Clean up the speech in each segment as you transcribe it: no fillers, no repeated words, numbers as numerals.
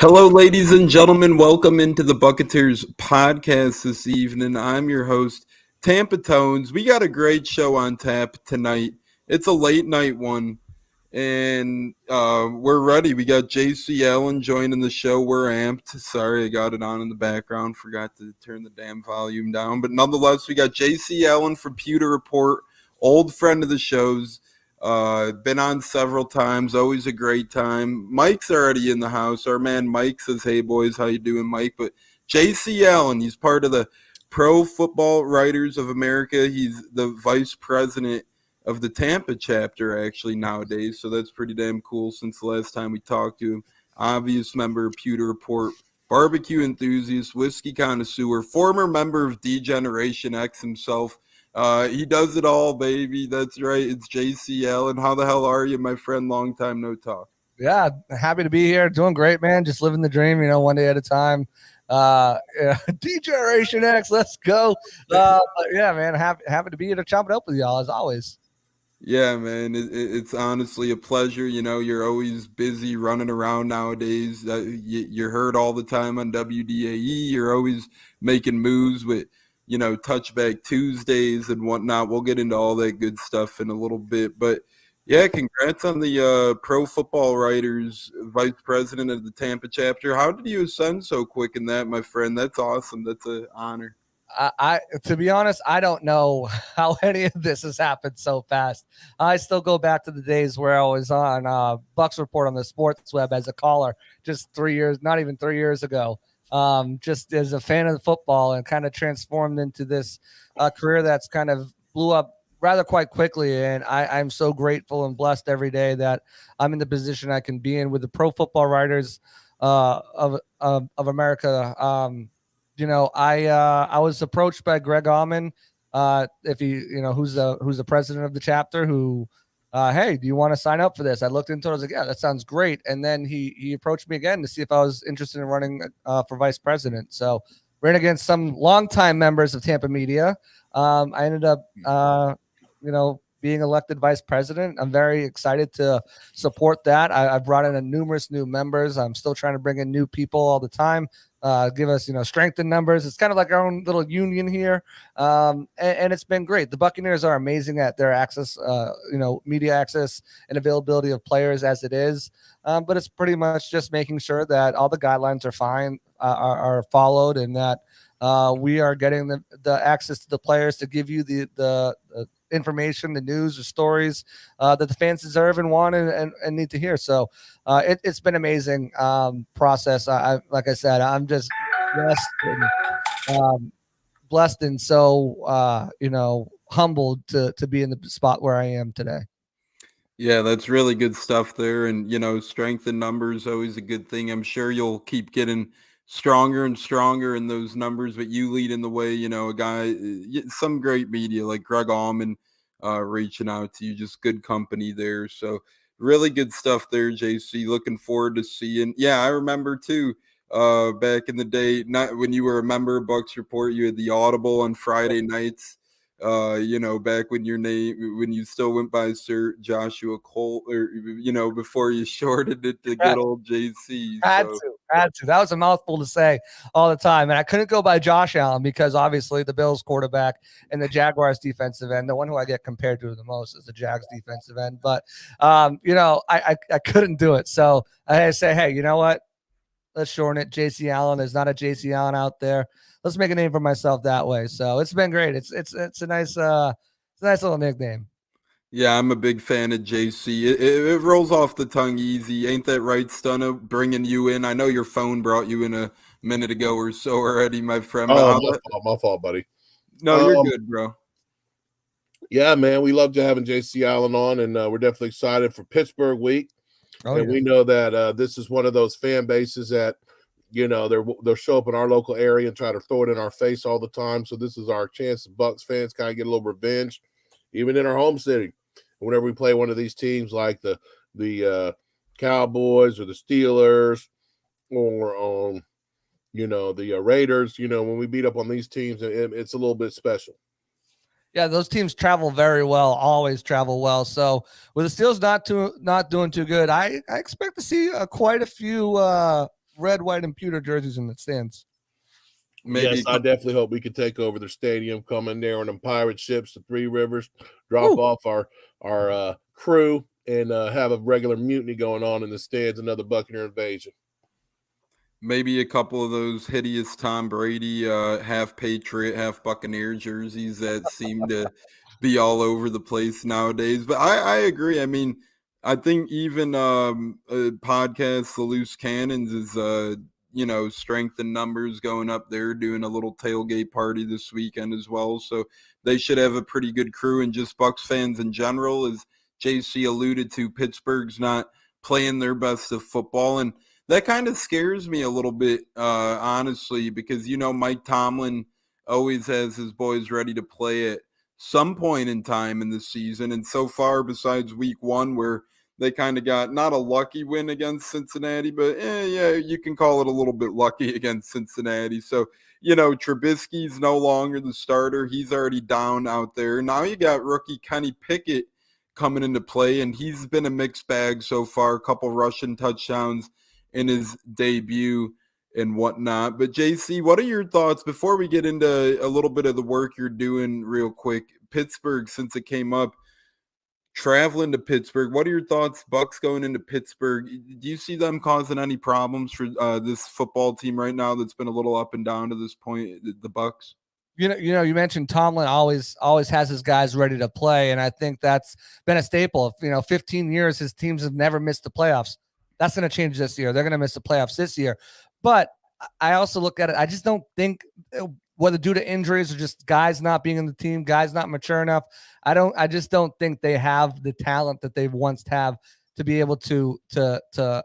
Hello, ladies and gentlemen. Welcome into the Buccateers podcast this evening. I'm your host, Tampa Tones. We got a great show on tap tonight. It's a late night one, and we're ready. We got JC Allen joining the show. We're amped. Sorry, I got it on in the background. Forgot to turn the damn volume down. But nonetheless, we got JC Allen from Pewter Report, old friend of the show's. Been on several times, always a great time. Mike's already in the house. Our man Mike says, "Hey boys, how you doing, Mike?" But JC Allen, he's part of the Pro Football Writers of America. He's the vice president of the Tampa chapter actually nowadays, so that's pretty damn cool since the last time we talked to him. Obvious member of Pewter Report, barbecue enthusiast, whiskey connoisseur, former member of D-Generation X himself. He does it all, baby. That's right. It's JC Allen. How the hell are you, my friend? Long time no talk. Yeah, happy to be here. Doing great, man. Just living the dream, one day at a time. D-Generation X, let's go. But yeah, man, happy to be here to chop it up with y'all as always. Yeah, man, it's honestly a pleasure. You're always busy running around nowadays. You're heard all the time on WDAE. You're always making moves with Touchback Tuesdays and whatnot. We'll get into all that good stuff in a little bit. But, yeah, congrats on the Pro Football Writers vice president of the Tampa chapter. How did you ascend so quick in that, my friend? That's awesome. That's an honor. To be honest, I don't know how any of this has happened so fast. I still go back to the days where I was on Bucs Report on the Sports Web as a caller just 3 years, not even 3 years ago. Just as a fan of the football and kind of transformed into this career that's kind of blew up rather quite quickly. And I'm so grateful and blessed every day that I'm in the position I can be in with the Pro Football Writers of America. I was approached by Greg Allman, who's the president of the chapter, who hey, do you want to sign up for this? I looked into it. I was like, yeah, that sounds great. And then he approached me again to see if I was interested in running for vice president. So ran against some longtime members of Tampa media. I ended up, being elected vice president. I'm very excited to support that. I brought in numerous new members. I'm still trying to bring in new people all the time. Give us, strength in numbers. It's kind of like our own little union here. And it's been great. The Buccaneers are amazing at their access, media access and availability of players as it is. But it's pretty much just making sure that all the guidelines are fine, are followed, and that we are getting the access to the players to give you the information, the news, the stories that the fans deserve and want and need to hear. So it's been amazing process. Like I said, I'm just blessed and so humbled to be in the spot where I am today. Yeah, that's really good stuff there. And, strength in numbers, always a good thing. I'm sure you'll keep getting stronger and stronger in those numbers, but you lead in the way, a guy, some great media like Greg Allman reaching out to you, just good company there. So really good stuff there, JC. Looking forward to seeing. Yeah, I remember too, back in the day, not when you were a member of Bucs Report, you had the Audible on Friday nights. Back when when you still went by Sir Joshua Cole, or before you shorted it to good old JC. Had to. That was a mouthful to say all the time, and I couldn't go by Josh Allen because obviously the Bills quarterback and the Jaguars defensive end, the one who I get compared to the most is the Jags defensive end. But I couldn't do it, so I say, hey, you know what? Let's shorten it. JC Allen. There's not a JC Allen out there. Let's make a name for myself that way. So it's been great. It's a nice little nickname. Yeah, I'm a big fan of JC. It rolls off the tongue easy. Ain't that right, Stunner? Bringing you in. I know your phone brought you in a minute ago or so already, my friend. My fault, buddy. No, you're good, bro. Yeah, man, we loved having JC Allen on, and we're definitely excited for Pittsburgh week. We know that this is one of those fan bases that they'll show up in our local area and try to throw it in our face all the time. So this is our chance as Bucs fans kind of get a little revenge, even in our home city. Whenever we play one of these teams like the Cowboys or the Steelers or the Raiders, when we beat up on these teams, it's a little bit special. Yeah, those teams travel very well, always travel well. So with the Steelers not doing too good, I expect to see quite a few red, white, and pewter jerseys in the stands. Maybe yes, I definitely hope we can take over the stadium, come in there on them pirate ships, the Three Rivers, drop off our crew, and have a regular mutiny going on in the stands, another Buccaneer invasion. maybe a couple of those hideous Tom Brady half Patriot, half Buccaneer jerseys that seem to be all over the place nowadays. But I agree. I mean, I think even podcast The Loose Cannons is strength in numbers going up there, doing a little tailgate party this weekend as well. So they should have a pretty good crew. And just Bucs fans in general, as JC alluded to, Pittsburgh's not playing their best of football. And that kind of scares me a little bit, honestly, because, Mike Tomlin always has his boys ready to play at some point in time in the season. And so far, besides week 1, where they kind of got not a lucky win against Cincinnati, but yeah, you can call it a little bit lucky against Cincinnati. So, Trubisky's no longer the starter. He's already down out there. Now you got rookie Kenny Pickett coming into play, and he's been a mixed bag so far, a couple rushing touchdowns in his debut and whatnot. But JC, what are your thoughts before we get into a little bit of the work you're doing real quick? Pittsburgh, since it came up, traveling to Pittsburgh, what are your thoughts? Bucs going into Pittsburgh, do you see them causing any problems for this football team right now that's been a little up and down to this point, the Bucs? You mentioned Tomlin always has his guys ready to play, and I think that's been a staple. 15 years his teams have never missed the playoffs. That's going to change this year. They're going to miss the playoffs this year. But I also look at it, I just don't think, whether due to injuries or just guys not being in the team, guys not mature enough, I just don't think they have the talent that they once have to be able to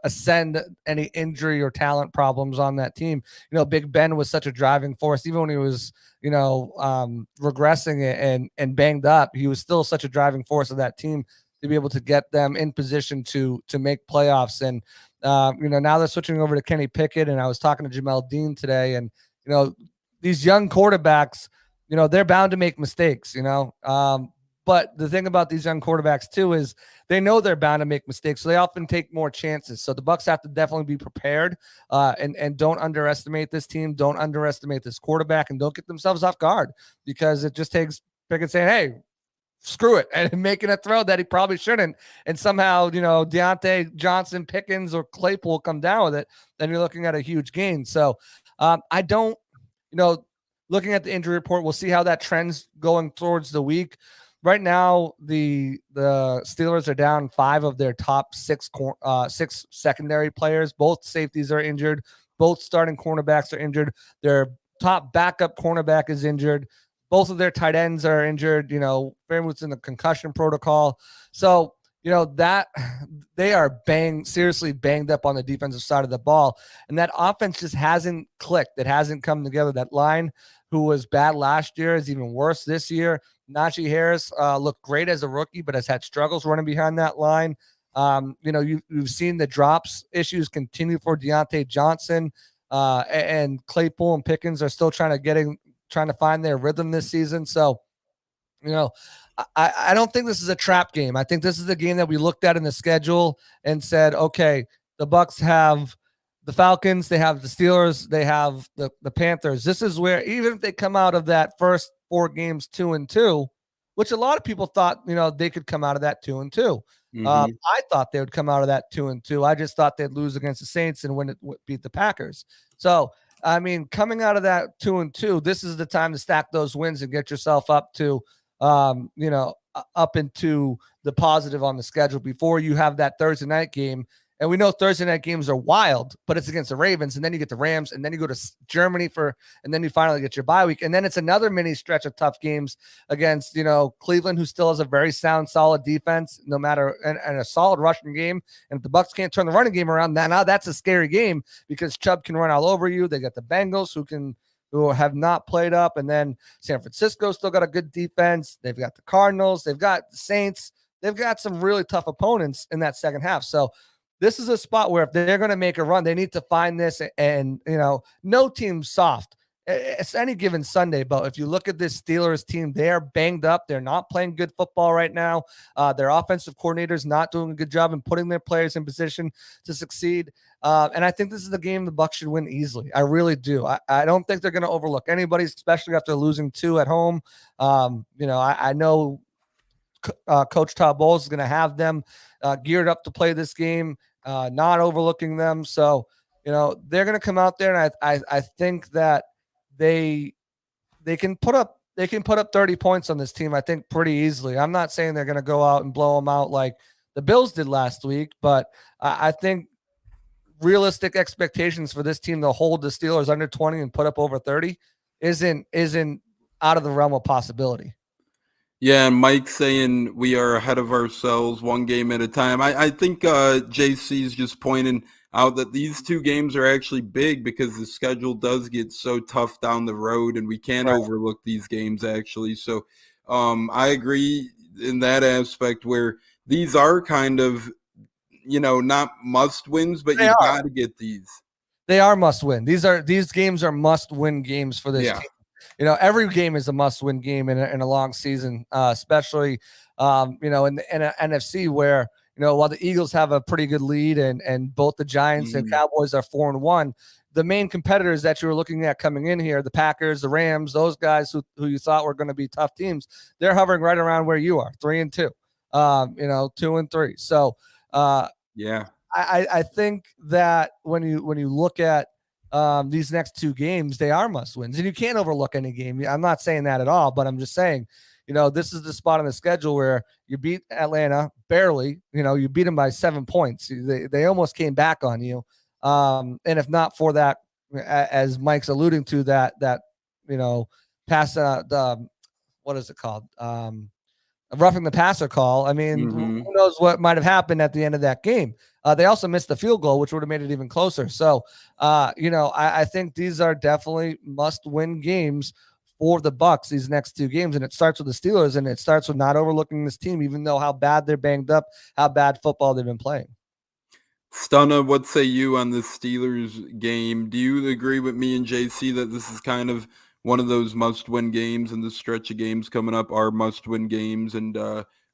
ascend any injury or talent problems on that team. Big Ben was such a driving force, even when he was, regressing and banged up, he was still such a driving force of that team to be able to get them in position to make playoffs. And, now they're switching over to Kenny Pickett. And I was talking to Jamel Dean today, and, these young quarterbacks, they're bound to make mistakes, but the thing about these young quarterbacks too is they know they're bound to make mistakes, so they often take more chances. So the Bucs have to definitely be prepared, and don't underestimate this team. Don't underestimate this quarterback, and don't get themselves off guard, because it just takes Pickett saying, "Hey, screw it," and making a throw that he probably shouldn't, and somehow Deontay Johnson, Pickens, or Claypool come down with it. Then you're looking at a huge gain. So I don't. Looking at the injury report, we'll see how that trends going towards the week. Right now, the Steelers are down 5 of their top 6 secondary players. Both safeties are injured. Both starting cornerbacks are injured. Their top backup cornerback is injured. Both of their tight ends are injured. Fairmont's in the concussion protocol. So, that they are seriously banged up on the defensive side of the ball. And that offense just hasn't clicked. It hasn't come together. That line, who was bad last year, is even worse this year. Najee Harris looked great as a rookie, but has had struggles running behind that line. You've seen the drops issues continue for Deontay Johnson, and Claypool and Pickens are still trying to find their rhythm this season. So, I don't think this is a trap game. I think this is the game that we looked at in the schedule and said, okay, the Bucs have the Falcons, they have the Steelers, they have the Panthers. This is where, even if they come out of that first 4 games 2-2, which a lot of people thought, they could come out of that 2-2. Mm-hmm. I thought they would come out of that 2-2. I just thought they'd lose against the Saints and beat the Packers. So, coming out of that 2-2, this is the time to stack those wins and get yourself up to, up into the positive on the schedule before you have that Thursday night game. And we know Thursday night games are wild, but it's against the Ravens, and then you get the Rams, and then you go to Germany and then you finally get your bye week. And then it's another mini stretch of tough games against, Cleveland, who still has a very sound, solid defense, no matter, and a solid rushing game. And if the Bucs can't turn the running game around, now that's a scary game, because Chubb can run all over you. They got the Bengals who have not played up. And then San Francisco still got a good defense. They've got the Cardinals. They've got the Saints. They've got some really tough opponents in that second half. So this is a spot where if they're going to make a run, they need to find this. And, no team's soft. it's any given Sunday, but if you look at this Steelers team, they are banged up. They're not playing good football right now. Their offensive coordinator's not doing a good job in putting their players in position to succeed. And I think this is the game the Bucs should win easily. I really do. I don't think they're going to overlook anybody, especially after losing 2 at home. I know Coach Todd Bowles is going to have them geared up to play this game, not overlooking them. So, they're going to come out there, and I think that they can put up 30 points on this team, I think, pretty easily. I'm not saying they're going to go out and blow them out like the Bills did last week, but I think realistic expectations for this team to hold the Steelers under 20 and put up over 30 isn't out of the realm of possibility. Yeah, and Mike saying we are ahead of ourselves one game at a time. I think JC is just pointing out that these 2 games are actually big because the schedule does get so tough down the road, and we can't overlook these games, actually. So I agree in that aspect where these are kind of, not must wins, but you got to get these. They are must win. These games are must win games for this team. Every game is a must win game in a long season, especially, in the NFC where, while the Eagles have a pretty good lead and both the Giants and Cowboys are 4-1, the main competitors that you were looking at coming in here, the Packers, the Rams, those guys who you thought were going to be tough teams, they're hovering right around where you are, 3-2, 2-3. So, I think that when you look at these next 2 games, they are must wins, and you can't overlook any game. I'm not saying that at all, but I'm just saying, this is the spot on the schedule where you beat Atlanta barely. You beat them by 7 points. They almost came back on you. And if not for that, as Mike's alluding to, that pass what is it called? Roughing the passer call. I mean, who knows what might have happened at the end of that game. They also missed the field goal, which would have made it even closer. So, I think these are definitely must-win games for the Bucs, these next 2 games. And it starts with the Steelers, and it starts with not overlooking this team, even though how bad they're banged up, how bad football they've been playing. Stunna, what say you on the Steelers game? Do you agree with me and JC that this is kind of one of those must-win games, and the stretch of games coming up are must-win games? And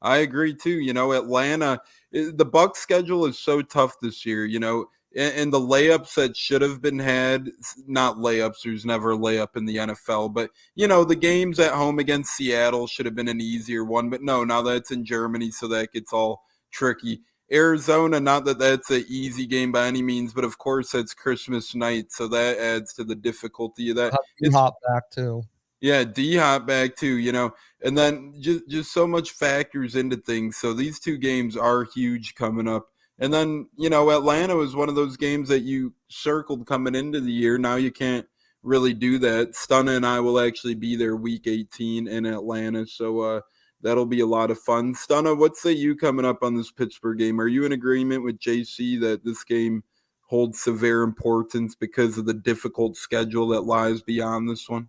I agree too. Atlanta, the Bucs schedule is so tough this year, and the layups that should have been had, not layups, there's never a layup in the NFL, but, the games at home against Seattle should have been an easier one. But no, now that's in Germany, so that gets all tricky. Arizona, not that that's an easy game by any means, but of course that's Christmas night, so that adds to the difficulty of that. D-Hop back too. Yeah, D-Hop back too, and then just so much factors into things. So these 2 games are huge coming up. And then, Atlanta was one of those games that you circled coming into the year. Now you can't really do that. Stunna and I will actually be there week 18 in Atlanta, so that'll be a lot of fun. Stunna, what say you coming up on this Pittsburgh game? Are you in agreement with JC that this game holds severe importance because of the difficult schedule that lies beyond this one?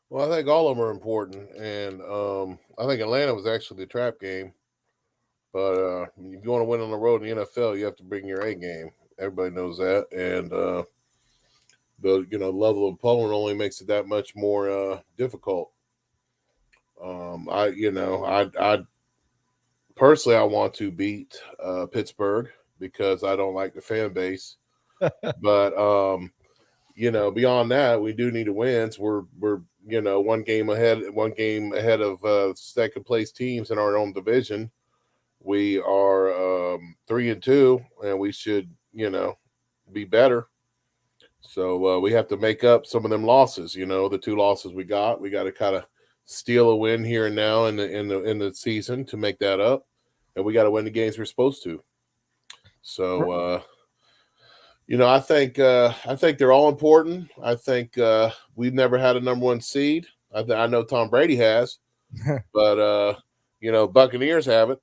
Well, I think all of them are important, and I think Atlanta was actually the trap game. But if you want to win on the road in the NFL, you have to bring your A game. Everybody knows that, and the level of opponent only makes it that much more difficult. I personally, I want to beat Pittsburgh because I don't like the fan base. But beyond that, we do need to win. So we're one game ahead of second place teams in our own division. We are 3-2, and we should be better. So we have to make up some of them losses. The 2 losses we got to kind of steal a win here and now in the season to make that up, and we got to win the games we're supposed to. So I think they're all important. I think we've never had a number 1 seed. I know Tom Brady has, but Buccaneers haven't.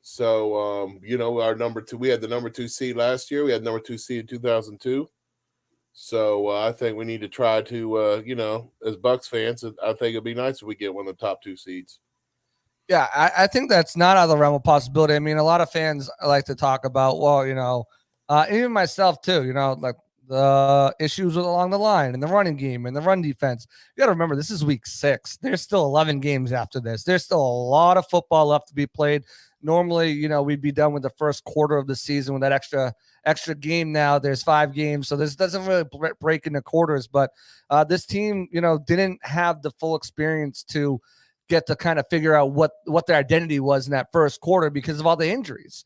So our number 2, we had the number 2 seed last year. We had number 2 seed in 2002. So I think we need to try to, as Bucs fans, I think it'd be nice if we get one of the top 2 seeds. Yeah, I think that's not out of the realm of possibility. I mean, a lot of fans like to talk about, even myself too, like the issues along the line and the running game and the run defense. You got to remember, this is week 6. There's still 11 games after this. There's still a lot of football left to be played. Normally, we'd be done with the first quarter of the season with that extra game. Now there's 5 games, so this doesn't really break into quarters. But this team, didn't have the full experience to get to kind of figure out what their identity was in that first quarter because of all the injuries.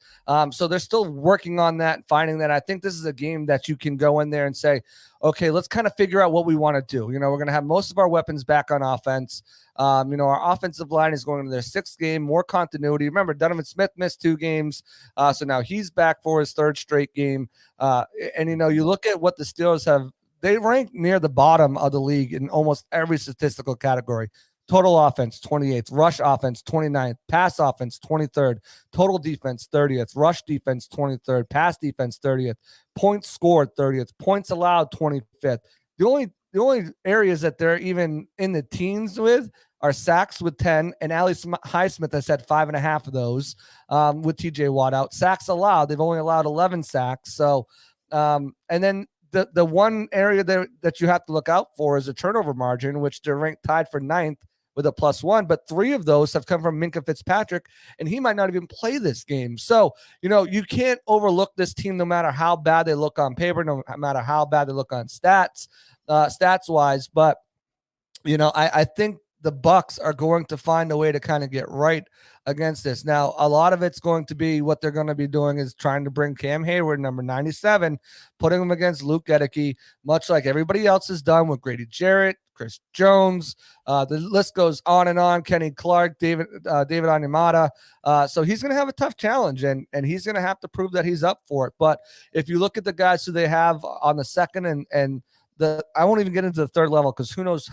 So they're still working on that, finding that. I think this is a game that you can go in there and say, okay, let's kind of figure out what we want to do. We're going to have most of our weapons back on offense. Our offensive line is going into their 6th game, more continuity. Remember, Donovan Smith missed 2 games. So now he's back for his 3rd straight game. You look at what the Steelers have, they rank near the bottom of the league in almost every statistical category. Total offense, 28th. Rush offense, 29th. Pass offense, 23rd. Total defense, 30th. Rush defense, 23rd. Pass defense, 30th. Points scored, 30th. Points allowed, 25th. The only areas that they're even in the teens with are sacks with 10, and Ali Highsmith has had 5.5 of those with TJ Watt out. Sacks allowed, they've only allowed 11 sacks. So, and then the one area that you have to look out for is a turnover margin, which they're ranked tied for 9th with a +1, but 3 of those have come from Minkah Fitzpatrick, and he might not even play this game. So, you can't overlook this team no matter how bad they look on paper, no matter how bad they look on stats-wise. But, I think the Bucs are going to find a way to kind of get right against this. Now, a lot of it's going to be what they're going to be doing is trying to bring Cam Hayward, number 97, putting him against Luke Gedeke, much like everybody else has done with Grady Jarrett, Chris Jones. The list goes on and on. Kenny Clark, David Onyemata. So he's going to have a tough challenge, and he's going to have to prove that he's up for it. But if you look at the guys who they have on the second and I won't even get into the 3rd level because who knows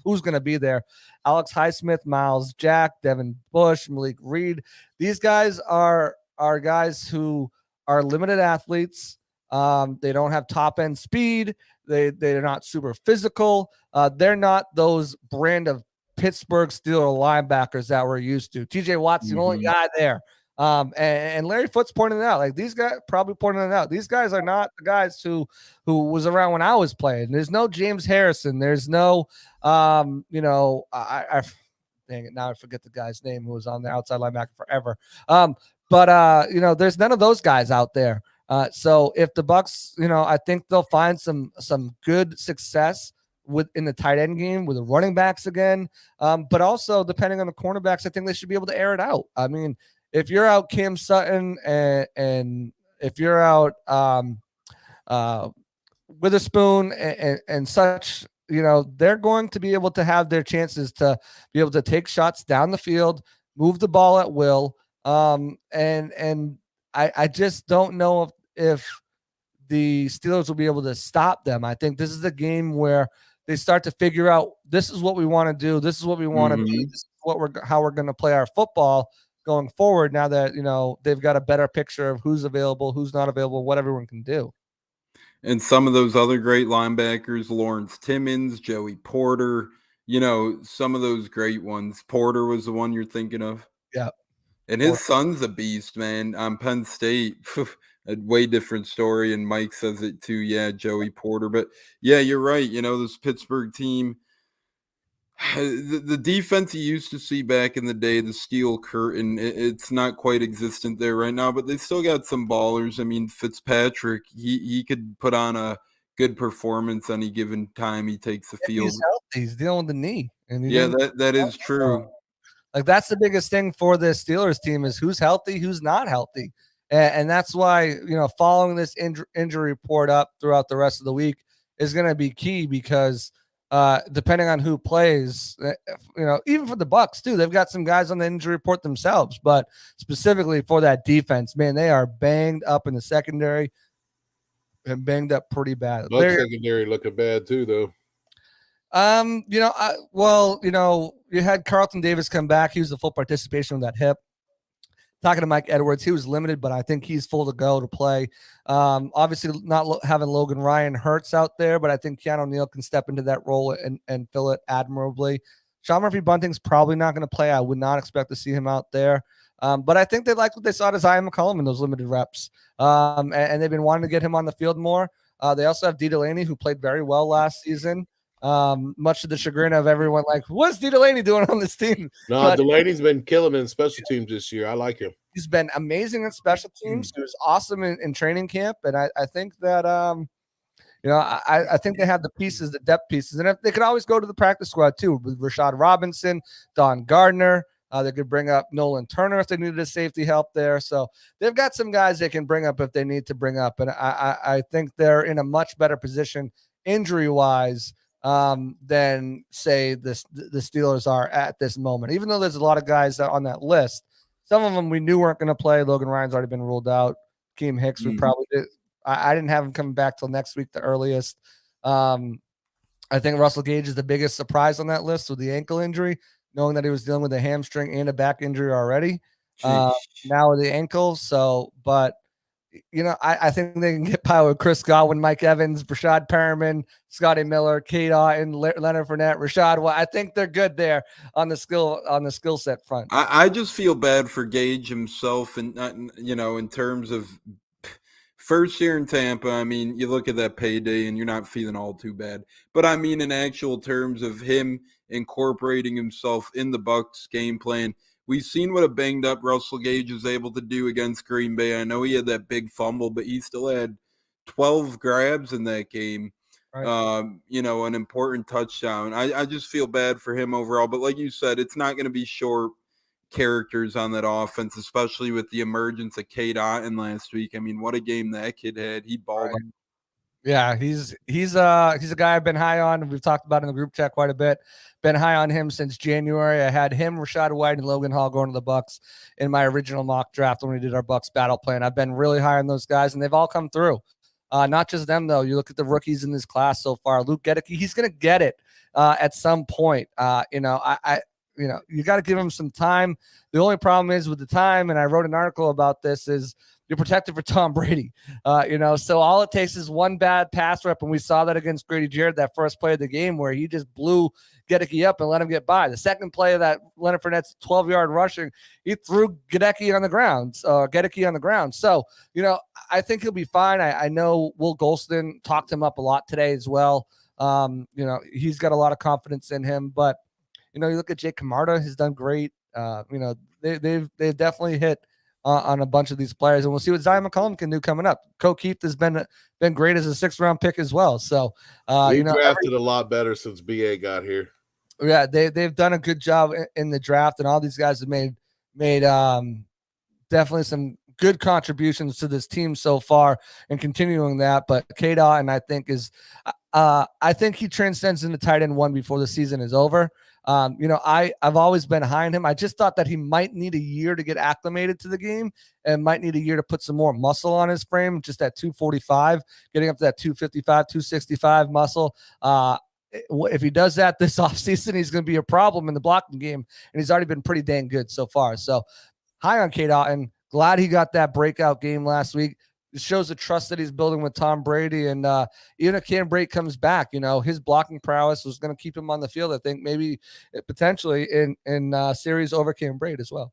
who's going to be there. Alex Highsmith, Miles Jack, Devin Bush, Malik Reed. These guys are guys who are limited athletes. They don't have top end speed. They're not super physical. They're not those brand of Pittsburgh Steelers linebackers that we're used to. TJ Watt's the only guy there. And Larry Foote's pointing it out. Like these guys probably pointing it out. These guys are not the guys who was around when I was playing. There's no James Harrison. There's no, dang it. Now I forget the guy's name who was on the outside linebacker forever. There's none of those guys out there. So if the Bucs, I think they'll find some good success in the tight end game with the running backs again. But also depending on the cornerbacks, I think they should be able to air it out. I mean, if you're out Cam Sutton and if you're out Witherspoon and such, they're going to be able to have their chances to be able to take shots down the field, move the ball at will. And I just don't know if the Steelers will be able to stop them. I think this is a game where they start to figure out this is what we want to do. This is what we want to be. This is how we're going to play our football going forward. Now that, they've got a better picture of who's available, who's not available, what everyone can do. And some of those other great linebackers, Lawrence Timmons, Joey Porter, some of those great ones. Porter was the one you're thinking of. Yeah. And his son's a beast, man. On Penn State, a way different story. And Mike says it too. Yeah, Joey Porter. But yeah, you're right. This Pittsburgh team, the defense you used to see back in the day, the steel curtain, it's not quite existent there right now, but they still got some ballers. I mean, Fitzpatrick, he could put on a good performance any given time he takes the field. He's healthy. He's dealing with the knee. And yeah, that is true. Like that's the biggest thing for the Steelers team is who's healthy, who's not healthy. And that's why, following this injury report up throughout the rest of the week is going to be key because depending on who plays, even for the Bucs too, they've got some guys on the injury report themselves, but specifically for that defense, man, they are banged up in the secondary and banged up pretty bad. Bucs secondary looking bad too, though. You had Carlton Davis come back. He was a full participation with that hip. Talking to Mike Edwards, he was limited, but I think he's full to go to play. Obviously, not having Logan Ryan hurts out there, but I think Keanu Neal can step into that role and fill it admirably. Sean Murphy-Bunting's probably not going to play. I would not expect to see him out there. But I think they liked what they saw to Zion McCollum in those limited reps. And they've been wanting to get him on the field more. They also have D. Delaney, who played very well last season. Much to the chagrin of everyone, like, what's D. Delaney doing on this team? No, But Delaney's been killing in special teams this year. I like him. he's been amazing in special teams. He was awesome in training camp. And I think that, I think they have the pieces, the depth pieces. And if they could always go to the practice squad too, with Rashad Robinson, Don Gardner. They could bring up Nolan Turner if they needed a safety help there. So they've got some guys they can bring up if they need to bring up. And I think they're in a much better position injury-wise than, say, the Steelers are at this moment. Even though there's a lot of guys on that list, some of them we knew weren't going to play. Logan Ryan's already been ruled out. Keem Hicks would probably – I didn't have him coming back till next week, the earliest. I think Russell Gage is the biggest surprise on that list with the ankle injury, knowing that he was dealing with a hamstring and a back injury already. Now with the ankle. So, but, I think they can get by with Chris Godwin, Mike Evans, Brashad Perriman, Scotty Miller, Kate Otten, Leonard Fournette, Rashad. Well, I think they're good there on the skill set front. I just feel bad for Gage himself, and in terms of first year in Tampa. I mean, you look at that payday and you're not feeling all too bad. But I mean, in actual terms of him incorporating himself in the Bucs game plan, we've seen what a banged up Russell Gage was able to do against Green Bay. I know he had that big fumble, but he still had 12 grabs in that game. Right. An important touchdown. I just feel bad for him overall. But like you said, it's not going to be short characters on that offense, especially with the emergence of Kate Otten last week. I mean, what a game that kid had. He balled. Right. Yeah, he's a guy I've been high on. We've talked about in the group chat quite a bit. Been high on him since January. I had him, Rachaad White, and Logan Hall going to the Bucs in my original mock draft when we did our Bucs battle plan. I've been really high on those guys, and they've all come through. Not just them, though. You look at the rookies in this class so far. Luke Gedeke, he's going to get it at some point. You got to give him some time. The only problem is with the time, and I wrote an article about this, is you're protected for Tom Brady. So all it takes is one bad pass rep, and we saw that against Grady Jarrett, that first play of the game where he just blew Gedeke up and let him get by. The second play of that Leonard Fournette's 12-yard rushing, he threw Gedeke on the ground. So, I think he'll be fine. I know Will Golston talked him up a lot today as well. He's got a lot of confidence in him, but you look at Jake Camarda, he's done great. They've definitely hit on a bunch of these players, and we'll see what Zion McCollum can do coming up. Keith has been great as a 6th-round pick as well. So he drafted a lot better since BA got here. Yeah, they've done a good job in the draft, and all these guys have made definitely some good contributions to this team so far, and continuing that. But Kate Otten, I think I think he transcends into tight end 1 before the season is over. I've always been behind him. I just thought that he might need a year to get acclimated to the game and might need a year to put some more muscle on his frame, just at 245, getting up to that 255, 265 muscle. If he does that this offseason, he's going to be a problem in the blocking game, and he's already been pretty dang good so far. So high on Kate Otten. Glad he got that breakout game last week. It shows the trust that he's building with Tom Brady. And even if Cam Brate comes back, his blocking prowess was going to keep him on the field. I think maybe potentially in series over Cam Brate as well.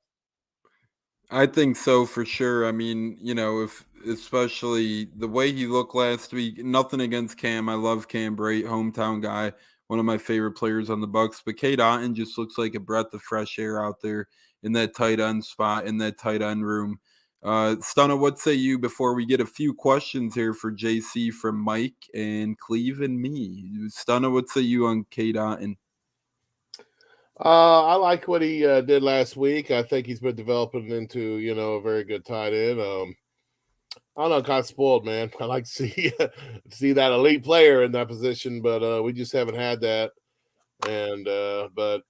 I think so for sure. I mean, if especially the way he looked last week, nothing against Cam. I love Cam Brate, hometown guy, one of my favorite players on the Bucs. But Kate Otten just looks like a breath of fresh air out there in that tight end spot, in that tight end room. Stunna, what say you before we get a few questions here for JC from Mike and Cleve and me? Stunna, what say you on Kate Otten? I like what he did last week. I think he's been developing into, a very good tight end. I don't know, kind of spoiled, man. I like to see that elite player in that position, but we just haven't had that. And but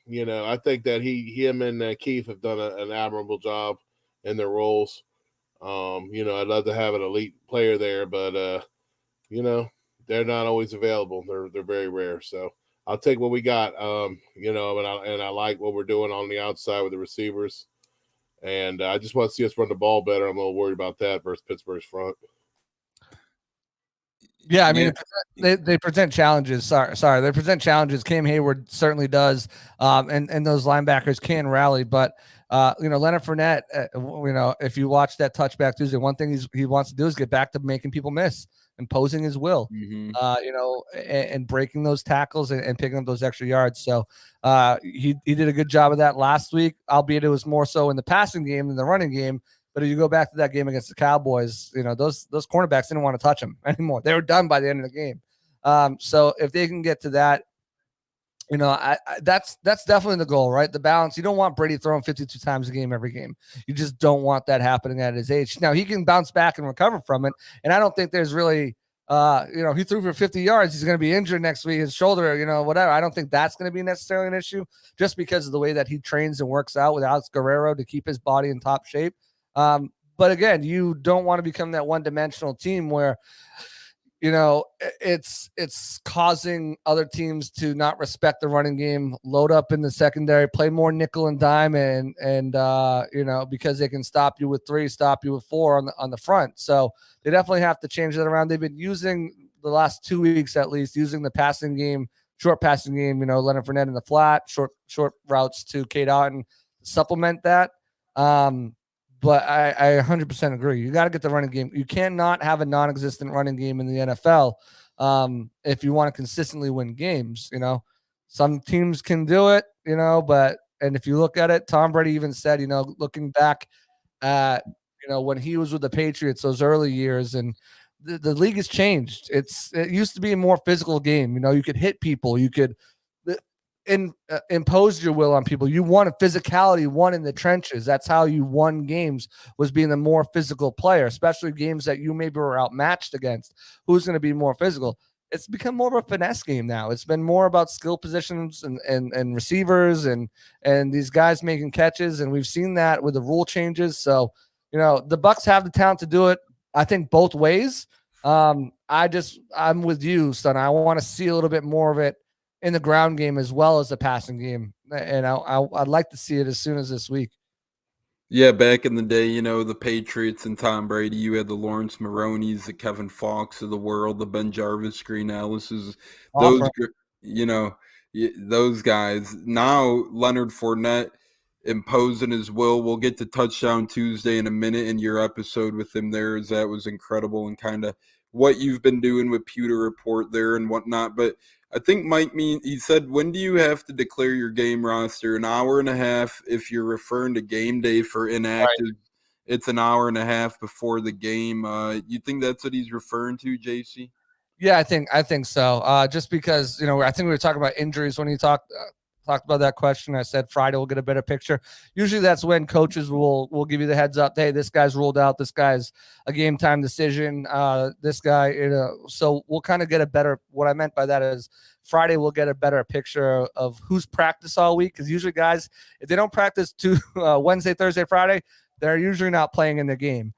I think that him and Keith have done an admirable job in their roles. I'd love to have an elite player there, but they're not always available. They're very rare. So I'll take what we got. And I like what we're doing on the outside with the receivers. And I just want to see us run the ball better. I'm a little worried about that versus Pittsburgh's front. Yeah, I mean, they present challenges. Sorry, they present challenges. Cam Hayward certainly does, and those linebackers can rally. But Leonard Fournette, if you watch that Touchback Tuesday, one thing he wants to do is get back to making people miss. imposing his will, Mm-hmm. and breaking those tackles and picking up those extra yards. So he did a good job of that last week, albeit it was more so in the passing game than the running game. But if you go back to that game against the Cowboys, those cornerbacks didn't want to touch him anymore. They were done by the end of the game. So if they can get to that, that's definitely the goal, right? The balance. You don't want Brady throwing 52 times a game every game. You just don't want that happening at his age. Now he can bounce back and recover from it, and I don't think there's really, he threw for 50 yards. He's going to be injured next week, his shoulder, whatever. I don't think that's going to be necessarily an issue, just because of the way that he trains and works out with Alex Guerrero to keep his body in top shape. But again, you don't want to become that one-dimensional team where it's causing other teams to not respect the running game, load up in the secondary, play more nickel and dime, and because they can stop you with 3, stop you with 4 on the front. So they definitely have to change that around. They've been using the last 2 weeks at least, using the passing game, short passing game, Leonard Fournette in the flat, short routes to Kate Otten, supplement that. But I 100% agree. You got to get the running game. You cannot have a non-existent running game in the NFL if you want to consistently win games. Some teams can do it, and if you look at it, Tom Brady even said, looking back at, when he was with the Patriots those early years, and the league has changed. It used to be a more physical game. You could hit people. You could impose your will on people. You won a physicality, won in the trenches. That's how you won games, was being a more physical player, especially games that you maybe were outmatched against. Who's going to be more physical? It's become more of a finesse game now. It's been more about skill positions and receivers and these guys making catches. And we've seen that with the rule changes. So, the Bucs have the talent to do it, I think, both ways. I'm with you, son. I want to see a little bit more of it in the ground game as well as the passing game. And I'd like to see it as soon as this week. Yeah, back in the day, the Patriots and Tom Brady, you had the Lawrence Maronis, the Kevin Fox of the world, the Ben Jarvis, Green Ellis's, those guys. Now Leonard Fournette imposing his will. We'll get to Touchdown Tuesday in a minute in your episode with him there, as that was incredible, and kind of what you've been doing with Pewter Report there and whatnot. But I think he said, when do you have to declare your game roster? An hour and a half if you're referring to game day for inactive. Right. It's an hour and a half before the game. You think that's what he's referring to, JC? Yeah, I think so. Just because, I think we were talking about injuries when he talked about that question. I said Friday we'll get a better picture. Usually that's when coaches will give you the heads up. Hey, this guy's ruled out. This guy's a game time decision. This guy, so we'll kind of get a better, what I meant by that is Friday we'll get a better picture of who's practiced all week. Because usually guys, if they don't practice Wednesday, Thursday, Friday, they're usually not playing in the game.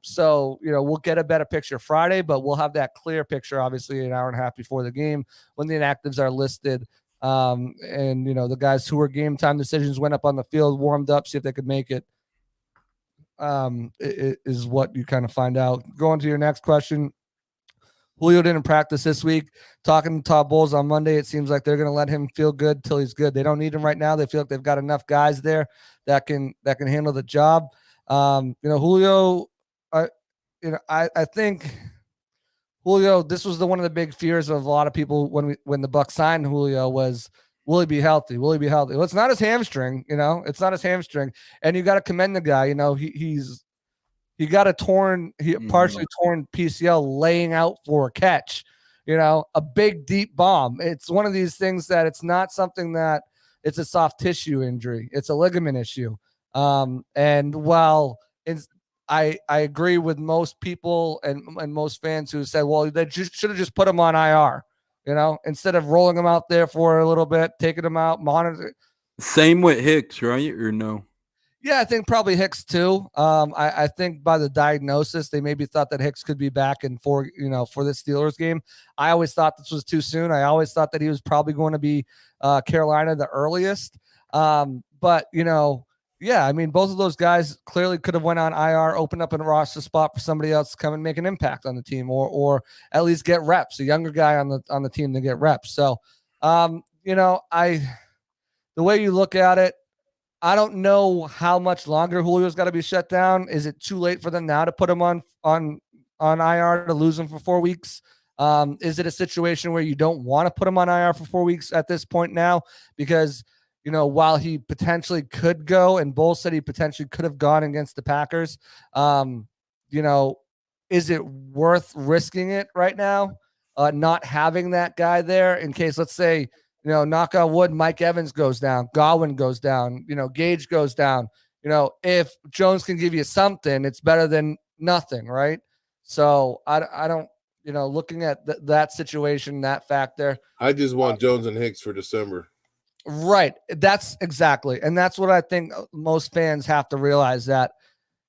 So, we'll get a better picture Friday, but we'll have that clear picture, obviously, an hour and a half before the game when the inactives are listed. And the guys who were game time decisions went up on the field, warmed up, see if they could make it. It is what you kind of find out. Going to your next question. Julio didn't practice this week. Talking to Todd Bowles on Monday, it seems like they're going to let him feel good till he's good. They don't need him right now. They feel like they've got enough guys there that can handle the job. Julio, I think Julio, this was one of the big fears of a lot of people when the Bucs signed Julio was, will he be healthy? Will he be healthy? Well, it's not his hamstring, it's not his hamstring. And you got to commend the guy. He got a partially torn PCL laying out for a catch, a big deep bomb. It's one of these things that it's not something that it's a soft tissue injury. It's a ligament issue. And while I agree with most people and most fans who said, well, they should have just put him on IR, instead of rolling him out there for a little bit, taking him out, monitor. Same with Hicks, right? Or no? Yeah, I think probably Hicks too. I think by the diagnosis, they maybe thought that Hicks could be back for the Steelers game. I always thought this was too soon. I always thought that he was probably going to be Carolina the earliest. But yeah, I mean, both of those guys clearly could have went on IR, opened up a roster spot for somebody else to come and make an impact on the team, or at least get reps. A younger guy on the team to get reps. So, the way you look at it, I don't know how much longer Julio's got to be shut down. Is it too late for them now to put him on on IR to lose him for 4 weeks? Is it a situation where you don't want to put him on IR for 4 weeks at this point now? Because, while he potentially could go, and Bowles said he potentially could have gone against the Packers, is it worth risking it right now? Not having that guy there in case, let's say, knock on wood, Mike Evans goes down, Godwin goes down, Gage goes down. If Jones can give you something, it's better than nothing, right? So I don't, looking at that situation, that factor. I just want Jones and Hicks for December. Right. That's exactly. And that's what I think most fans have to realize, that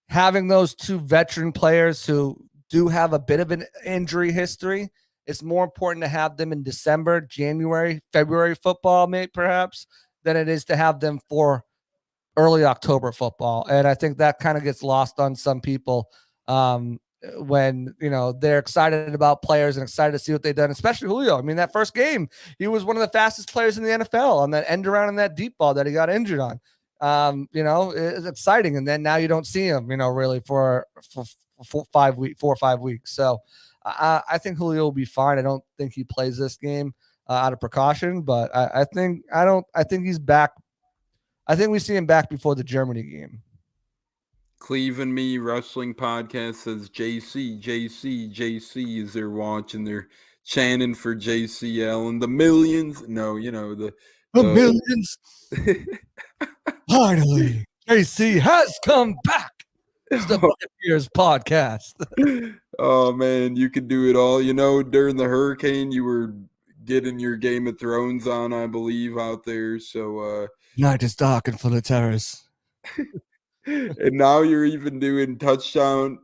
having those two veteran players who do have a bit of an injury history, it's more important to have them in December, January, February football, maybe perhaps, than it is to have them for early October football. And I think that kind of gets lost on some people when, they're excited about players and excited to see what they've done, especially Julio. I mean, that first game, he was one of the fastest players in the NFL on that end around and that deep ball that he got injured on. It's exciting. And then now you don't see him, really for 4 or 5 weeks. So I think Julio will be fine. I don't think he plays this game out of precaution, but I think he's back. I think we see him back before the Germany game. Cleve and Me Wrestling Podcast says JC as they're watching. They're chanting for JC Allen. The millions. No, the millions. Finally, JC has come back. It's the Buccateers podcast. Oh, man, you could do it all. During the hurricane, you were getting your Game of Thrones on, I believe, out there. So night is dark and full of terrors. And now you're even doing Touchback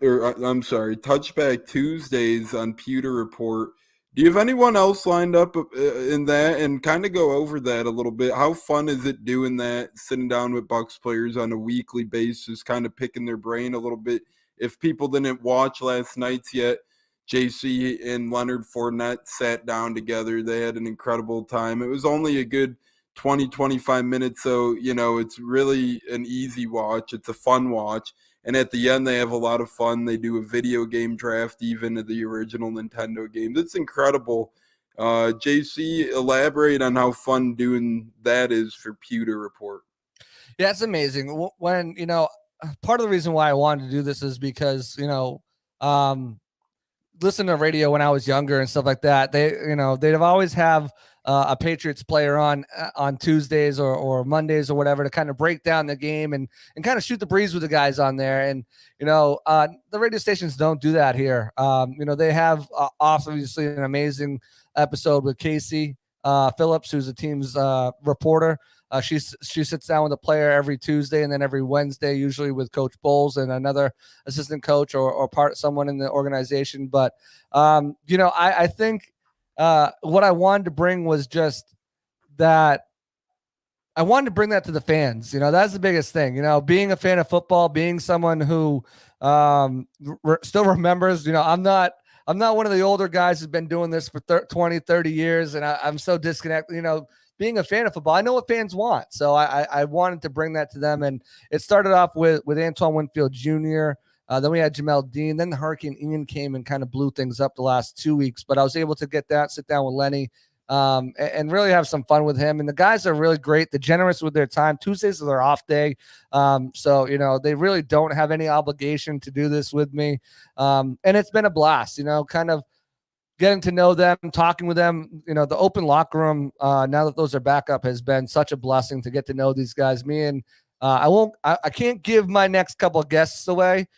Tuesdays on Pewter Report. Do you have anyone else lined up in that, and kind of go over that a little bit? How fun is it doing that, sitting down with Bucs players on a weekly basis, kind of picking their brain a little bit? If people didn't watch last night's yet, JC and Leonard Fournette sat down together. They had an incredible time. It was only a good 20-25 minutes, so it's really an easy watch. It's a fun watch, and at the end they have a lot of fun. They do a video game draft, even of the original Nintendo games. It's incredible. JC, elaborate on how fun doing that is for Pewter Report. Yeah, it's amazing. When part of the reason why I wanted to do this is because listen to radio when I was younger and stuff like that. They'd always have a Patriots player on Tuesdays or Mondays or whatever to kind of break down the game and kind of shoot the breeze with the guys on there. And, the radio stations don't do that here. They have obviously an amazing episode with Casey Phillips, who's the team's reporter. She sits down with a player every Tuesday, and then every Wednesday, usually with Coach Bowles and another assistant coach or someone in the organization. But, I think what I wanted to bring was just that I wanted to bring that to the fans. That's the biggest thing. Being a fan of football, being someone who still remembers, I'm not one of the older guys who's been doing this for 20, 30 years, and I'm so disconnected, being a fan of football, I know what fans want. So I wanted to bring that to them. And it started off with Antoine Winfield Jr., then we had Jamel Dean. Then the Hurricane Ian came and kind of blew things up the last 2 weeks. But I was able to sit down with Lenny and really have some fun with him. And the guys are really great. They're generous with their time. Tuesdays are their off day. So, they really don't have any obligation to do this with me. And it's been a blast, kind of getting to know them, talking with them. The open locker room, now that those are back up, has been such a blessing to get to know these guys. Me and I can't give my next couple of guests away.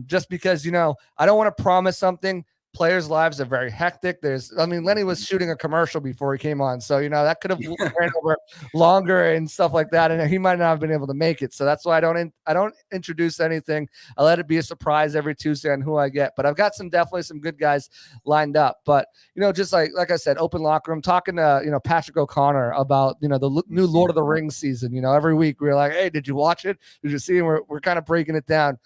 Just because, I don't want to promise something. Players' lives are very hectic. Lenny was shooting a commercial before he came on. So, that could have ran over longer and stuff like that. And he might not have been able to make it. So that's why I don't introduce anything. I let it be a surprise every Tuesday on who I get. But I've got definitely some good guys lined up. But, just like I said, open locker room, talking to, Patrick O'Connor about, the new Lord of the Rings season. Every week we're like, hey, did you watch it? Did you see? And we're kind of breaking it down.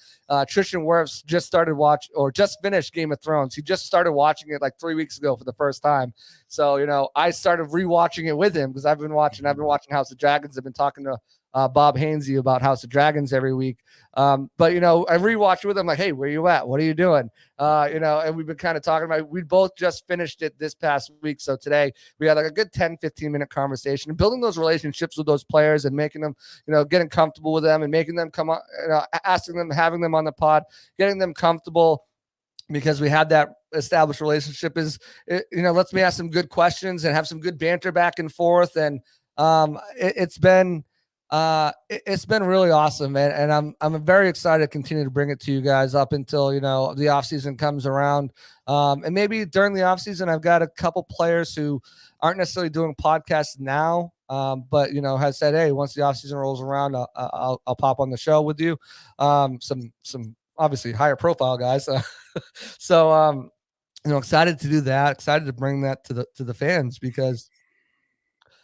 Tristan Wirfs just finished Game of Thrones. He just just started watching it like 3 weeks ago for the first time. So, I started rewatching it with him because I've been watching House of Dragons. I've been talking to Bob Hainsey about House of Dragons every week. But, I rewatched with him like, hey, where you at? What are you doing? And we've been kind of talking about, we both just finished it this past week. So today we had like a good 10, 15-minute conversation and building those relationships with those players and making them, getting comfortable with them and making them come on, asking them, having them on the pod, getting them comfortable because we had that established relationship lets me ask some good questions and have some good banter back and forth. And it's been really awesome, man. And I'm very excited to continue to bring it to you guys up until, the off season comes around. And maybe during the off season, I've got a couple players who aren't necessarily doing podcasts now, but, has said, hey, once the off season rolls around, I'll pop on the show with you. Some obviously higher profile guys. So, excited to do that, excited to bring that to the fans because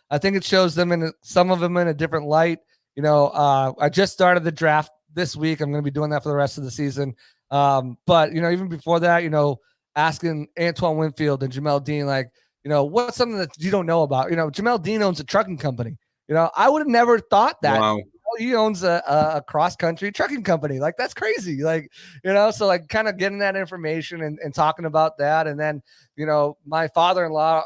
I think it shows them some of them in a different light. I just started the draft this week. I'm going to be doing that for the rest of the season. But, even before that, asking Antoine Winfield and Jamel Dean, like, what's something that you don't know about? Jamel Dean owns a trucking company. I would have never thought that. Wow. He owns a cross-country trucking company. Like, that's crazy. Like, so like kind of getting that information and talking about that. And then, my father-in-law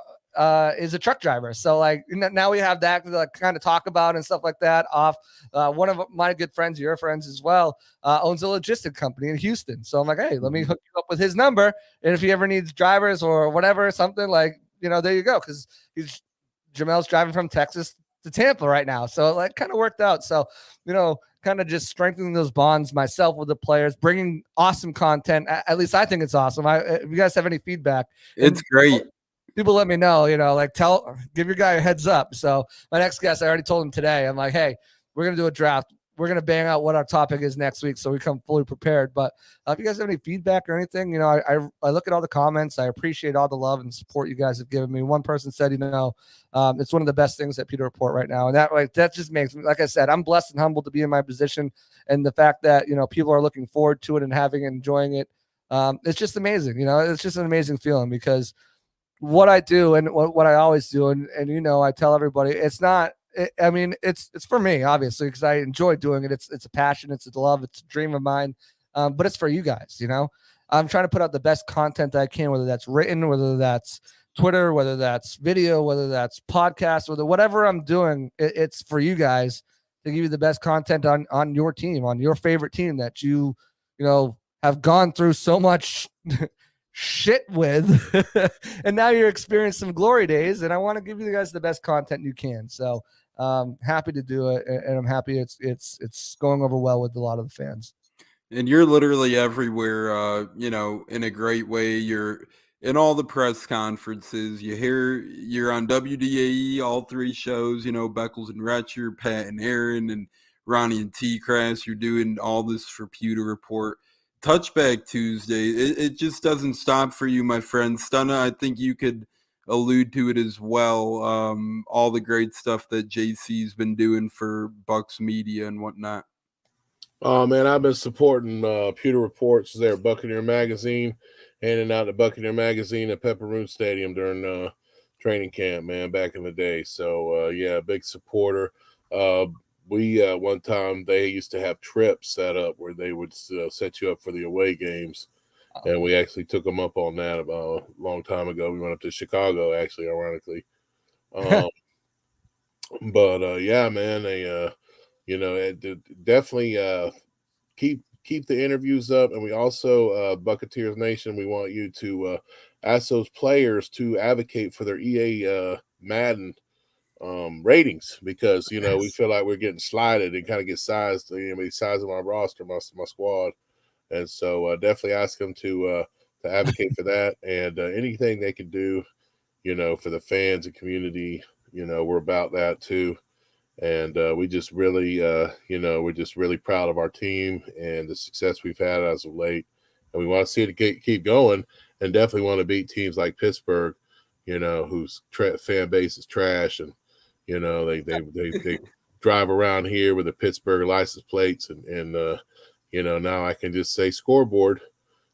is a truck driver. So like now we have that to like kind of talk about and stuff like that off. One of my good friends, your friends as well, owns a logistic company in Houston. So I'm like, hey, let me hook you up with his number. And if he ever needs drivers or whatever, something like, there you go. Cause Jamel's driving from Texas to Tampa right now. So it like kind of worked out. So, kind of just strengthening those bonds myself with the players, bringing awesome content. At least I think it's awesome. If you guys have any feedback, it's great. People let me know, give your guy a heads up. So my next guest, I already told him today, I'm like, hey, we're going to do a draft. We're going to bang out what our topic is next week. So we come fully prepared. But if you guys have any feedback or anything, I look at all the comments. I appreciate all the love and support you guys have given me. One person said, it's one of the best things at Pewter Report right now. And that just makes me, like I said, I'm blessed and humbled to be in my position. And the fact that, people are looking forward to it and enjoying it. It's just amazing. It's just an amazing feeling because what I do and what I always do. And I tell everybody, it's not, it's for me, obviously, because I enjoy doing it. It's a passion, it's a love, it's a dream of mine. But it's for you guys, I'm trying to put out the best content that I can, whether that's written, whether that's Twitter, whether that's video, whether that's podcast, whatever I'm doing, it's for you guys to give you the best content on your team, on your favorite team that you have gone through so much shit with and now you're experiencing some glory days, and I want to give you guys the best content you can. So happy to do it, and I'm happy it's going over well with a lot of the fans. And you're literally everywhere, in a great way. You're in all the press conferences. You're on WDAE, all three shows, Beckles and Retcher, Pat and Aaron, and Ronnie and T-Crass. You're doing all this for Pewter Report. Touchback Tuesday, it just doesn't stop for you, my friend. Stunna, I think you could allude to it as well. All the great stuff that JC's been doing for Bucs media and whatnot. Oh, man, I've been supporting Pewter Reports there at Buccaneer Magazine, handing out the Buccaneer Magazine at Pepperroon Stadium during training camp, man, back in the day. So, yeah, big supporter. We one time they used to have trips set up where they would set you up for the away games, and we actually took them up on that about a long time ago. We went up to Chicago, actually, ironically. But yeah, man, they definitely keep the interviews up, and we also Buccateers Nation, we want you to ask those players to advocate for their EA Madden ratings, because we feel like we're getting slighted and kind of get sized, size of my roster, my squad, and so definitely ask them to advocate for that, and anything they can do, for the fans and community, we're about that too, and we just really, we're just really proud of our team and the success we've had as of late, and we want to see it keep going, and definitely want to beat teams like Pittsburgh, whose fan base is trash, and they drive around here with the Pittsburgh license plates, and now I can just say scoreboard,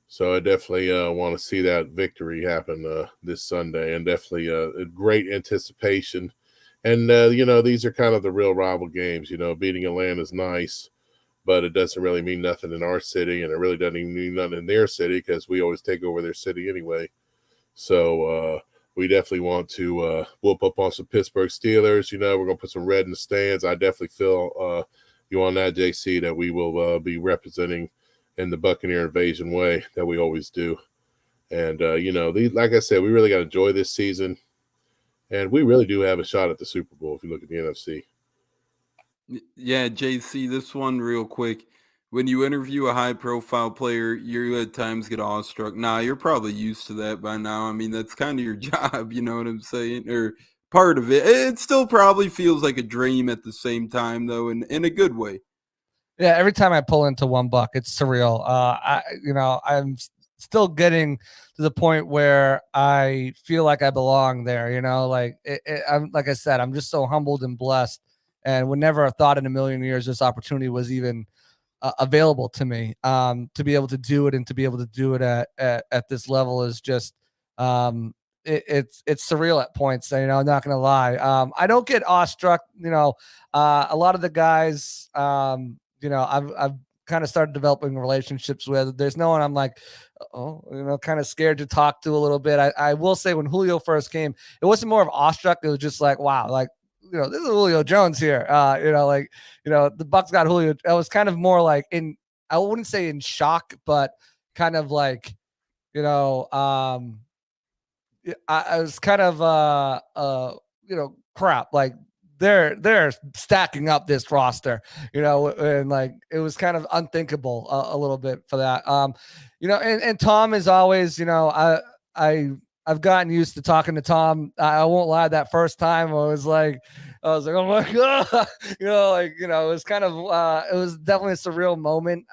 So I definitely want to see that victory happen this Sunday, and definitely a great anticipation. And, these are kind of the real rival games. Beating Atlanta is nice, but it doesn't really mean nothing in our city, and it really doesn't even mean nothing in their city because we always take over their city anyway. So we definitely want to whoop up on some Pittsburgh Steelers. We're going to put some red in the stands. I definitely feel you on that, JC, that we will be representing in the Buccaneer invasion way that we always do. And, like I said, we really got to enjoy this season. And we really do have a shot at the Super Bowl if you look at the NFC. Yeah, JC, this one real quick. When you interview a high-profile player, you at times get awestruck. Nah, you're probably used to that by now. I mean, that's kind of your job, you know what I'm saying? Or part of it. It still probably feels like a dream at the same time, though, in a good way. Yeah, every time I pull into $1, it's surreal. I'm still getting to the point where I feel like I belong there. I'm like I said, I'm just so humbled and blessed, and would never have thought in a million years this opportunity was even available to me. To be able to do it and to be able to do it at this level is just it's surreal at points. I'm not gonna lie. I don't get awestruck. A lot of the guys. I've kind of started developing relationships with. There's no one I'm like, kind of scared to talk to a little bit. I will say when Julio first came, it wasn't more of awestruck. It was just like, wow, like, this is Julio Jones here. The Bucs got Julio. I was kind of more like I wouldn't say in shock, but kind of like, I was kind of, crap, like, they're stacking up this roster, and like it was kind of unthinkable a little bit for that. And Tom is always, I've gotten used to talking to Tom. I won't lie, that first time I was like, oh my God, it was kind of it was definitely a surreal moment.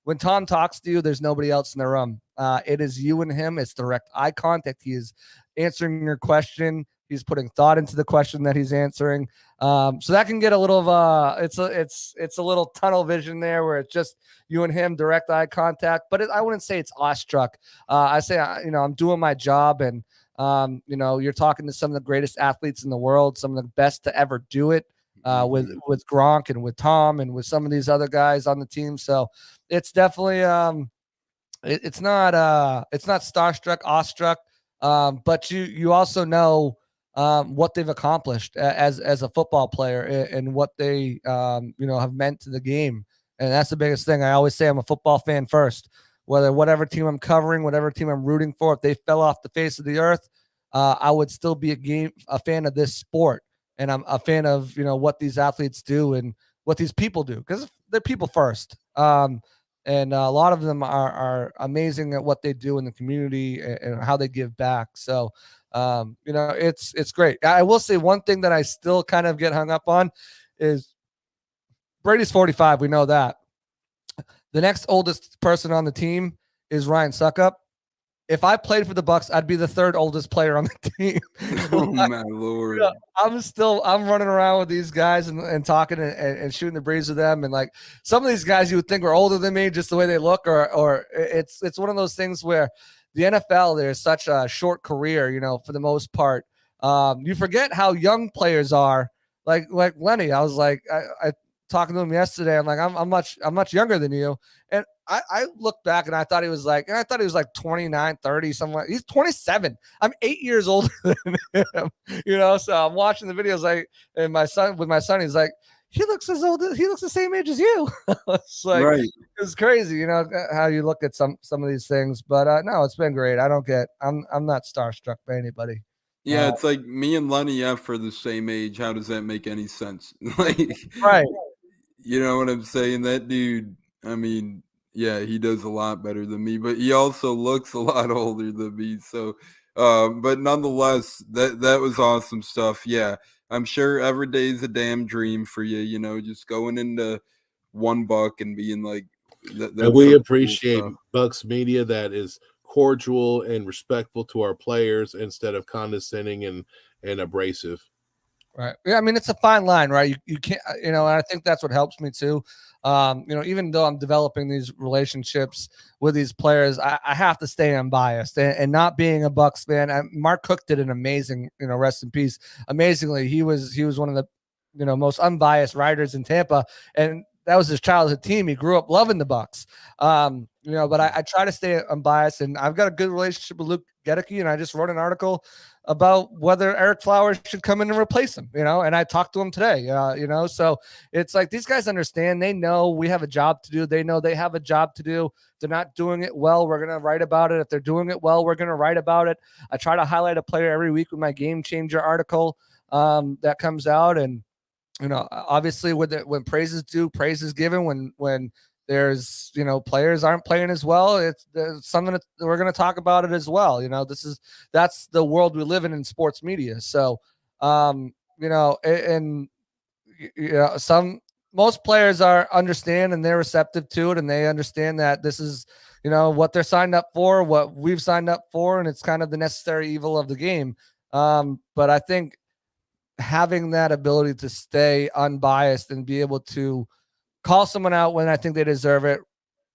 When Tom talks to you, there's nobody else in the room. It is you and him. It's direct eye contact. He is answering your question. He's putting thought into the question that he's answering. So that can get a little of it's a little tunnel vision there where it's just you and him, direct eye contact. But I wouldn't say it's awestruck. I say, I'm doing my job, and you're talking to some of the greatest athletes in the world, some of the best to ever do it. With Gronk and with Tom and with some of these other guys on the team. So it's definitely it's not starstruck, awestruck. But you also know what they've accomplished as a football player and what they have meant to the game. And that's the biggest thing. I always say I'm a football fan first, whatever team I'm covering, whatever team I'm rooting for, if they fell off the face of the earth, I would still be a fan of this sport. And I'm a fan of, what these athletes do and what these people do, because they're people first. And a lot of them are amazing at what they do in the community and how they give back. So, it's great. I will say one thing that I still kind of get hung up on is Brady's 45. We know that. The next oldest person on the team is Ryan Suckup. If I played for the Bucs, I'd be the third oldest player on the team. Oh my Lord. I'm running around with these guys and talking and shooting the breeze with them. And like some of these guys you would think were older than me, just the way they look, or it's one of those things where the NFL, there's such a short career, for the most part. You forget how young players are. Like Lenny, I was like, I talking to him yesterday. I'm like, I'm much younger than you. And I looked back and I thought he was like 29, 30, something like. He's 27. I'm 8 years older than him, So I'm watching the videos and my son, he's like, he looks the same age as you. It's like, right. It's crazy, how you look at some of these things. But no, it's been great. I'm not starstruck by anybody. Yeah, it's like me and Lenny F are the same age. How does that make any sense? Right. You know what I'm saying? That dude, I mean, yeah, he does a lot better than me, but he also looks a lot older than me. So, but nonetheless, that was awesome stuff. Yeah, I'm sure every day is a damn dream for you, just going into $1 and being like, and we appreciate Bucs media that is cordial and respectful to our players instead of condescending and abrasive. Right. Yeah. I mean, it's a fine line, right? You can't, and I think that's what helps me too. Even though I'm developing these relationships with these players, I have to stay unbiased and not being a Bucs fan. Mark Cook did an amazing, rest in peace. Amazingly, he was one of the, most unbiased writers in Tampa, and that was his childhood team. He grew up loving the Bucs. But I try to stay unbiased, and I've got a good relationship with Luke Gedeke, and I just wrote an article about whether Eric Flowers should come in and replace him, and I talked to him today, so it's like these guys understand, they know we have a job to do. They know they have a job to do. They're not doing it well, we're going to write about it. If they're doing it well, we're going to write about it. I try to highlight a player every week with my Game Changer article that comes out. And, obviously when praise is due, praise is given. When there's, players aren't playing as well, it's something that we're going to talk about it as well. That's the world we live in sports media. So, most players understand, and they're receptive to it, and they understand that this is, what they're signed up for, what we've signed up for, and it's kind of the necessary evil of the game. But I think having that ability to stay unbiased and be able to call someone out when I think they deserve it,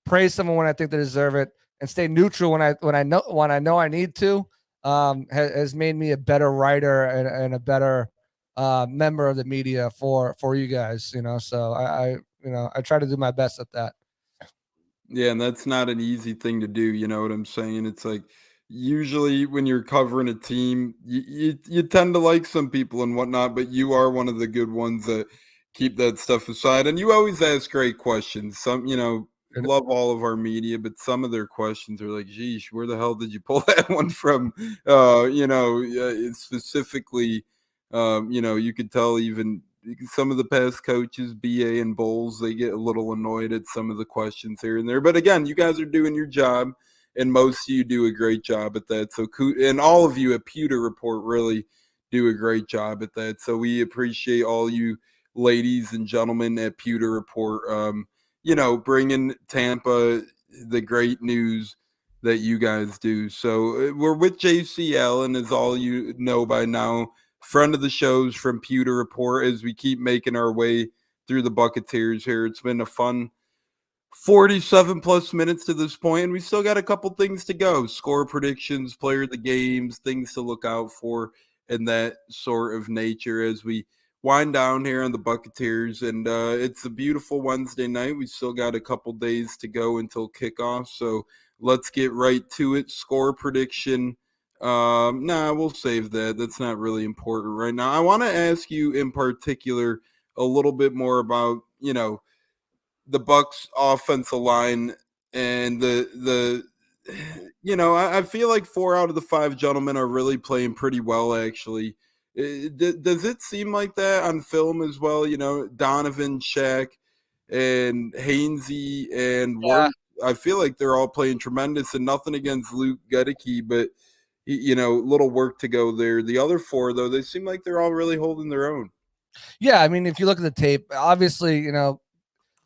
praise someone when I think they deserve it, and stay neutral when I know I need to, has made me a better writer and a better member of the media for you guys. So I try to do my best at that. Yeah, and that's not an easy thing to do. You know what I'm saying? It's like usually when you're covering a team, you tend to like some people and whatnot, but you are one of the good ones that keep that stuff aside. And you always ask great questions. Some, love all of our media, but some of their questions are like, geez, where the hell did you pull that one from? Specifically, you could tell even some of the past coaches, BA and Bowles, they get a little annoyed at some of the questions here and there. But again, you guys are doing your job, and most of you do a great job at that. So, and all of you at Pewter Report really do a great job at that. So we appreciate all you ladies and gentlemen at Pewter Report, bringing Tampa the great news that you guys do. So we're with JC Allen, as all you know by now, friend of the shows from Pewter Report, as we keep making our way through the Buccateers here. It's been a fun 47 plus minutes to this point, and we still got a couple things to go. Score predictions, player of the games, things to look out for, and that sort of nature as we wind down here on the Buccateers. And it's a beautiful Wednesday night. We still got a couple days to go until kickoff, so let's get right to it. Score prediction. We'll save that. That's not really important right now. I want to ask you in particular a little bit more about, the Bucs offensive line and I feel like 4 out of the 5 gentlemen are really playing pretty well, actually. Does it seem like that on film as well? Donovan, Shaq, and Hainsey and Worth. I feel like they're all playing tremendous, and nothing against Luke Gedeke, but little work to go there. The other 4, though, they seem like they're all really holding their own. Yeah, I mean, if you look at the tape, obviously,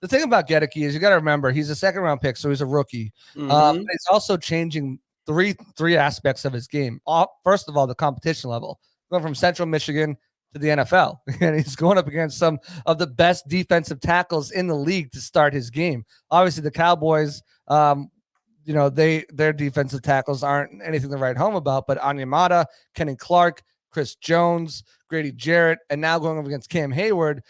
the thing about Gedeke is you got to remember he's a second-round pick, so he's a rookie. Mm-hmm. He's also changing three aspects of his game. First of all, the competition level, going from Central Michigan to the NFL, and he's going up against some of the best defensive tackles in the league to start his game. Obviously, the Cowboys, their defensive tackles aren't anything to write home about, but Onyemata, Kenny Clark, Chris Jones, Grady Jarrett, and now going up against Cam Hayward,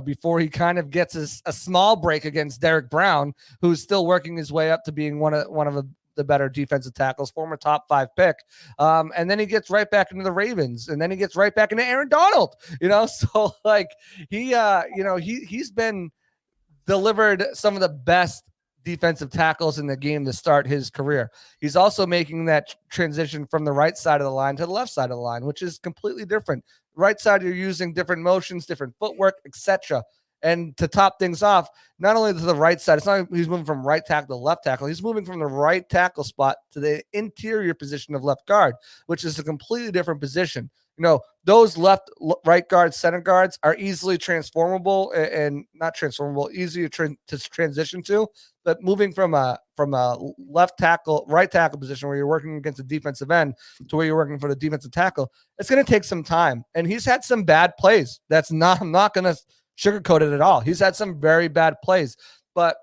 before he kind of gets a small break against Derek Brown, who's still working his way up to being one of the better defensive tackles, former top 5 pick. And then he gets right back into the Ravens, and then he gets right back into Aaron Donald, so like he's been delivered some of the best defensive tackles in the game to start his career. He's also making that transition from the right side of the line to the left side of the line, which is completely different. Right side, you're using different motions, different footwork, etc. And to top things off, not only to the right side, it's not like he's moving from right tackle to left tackle. He's moving from the right tackle spot to the interior position of left guard, which is a completely different position. those right guards, center guards are easily transformable and not transformable, easy to transition to. But moving from a left tackle, right tackle position where you're working against a defensive end to where you're working for the defensive tackle, it's going to take some time. And he's had some bad plays. I'm not going to sugarcoat it at all. He's had some very bad plays, but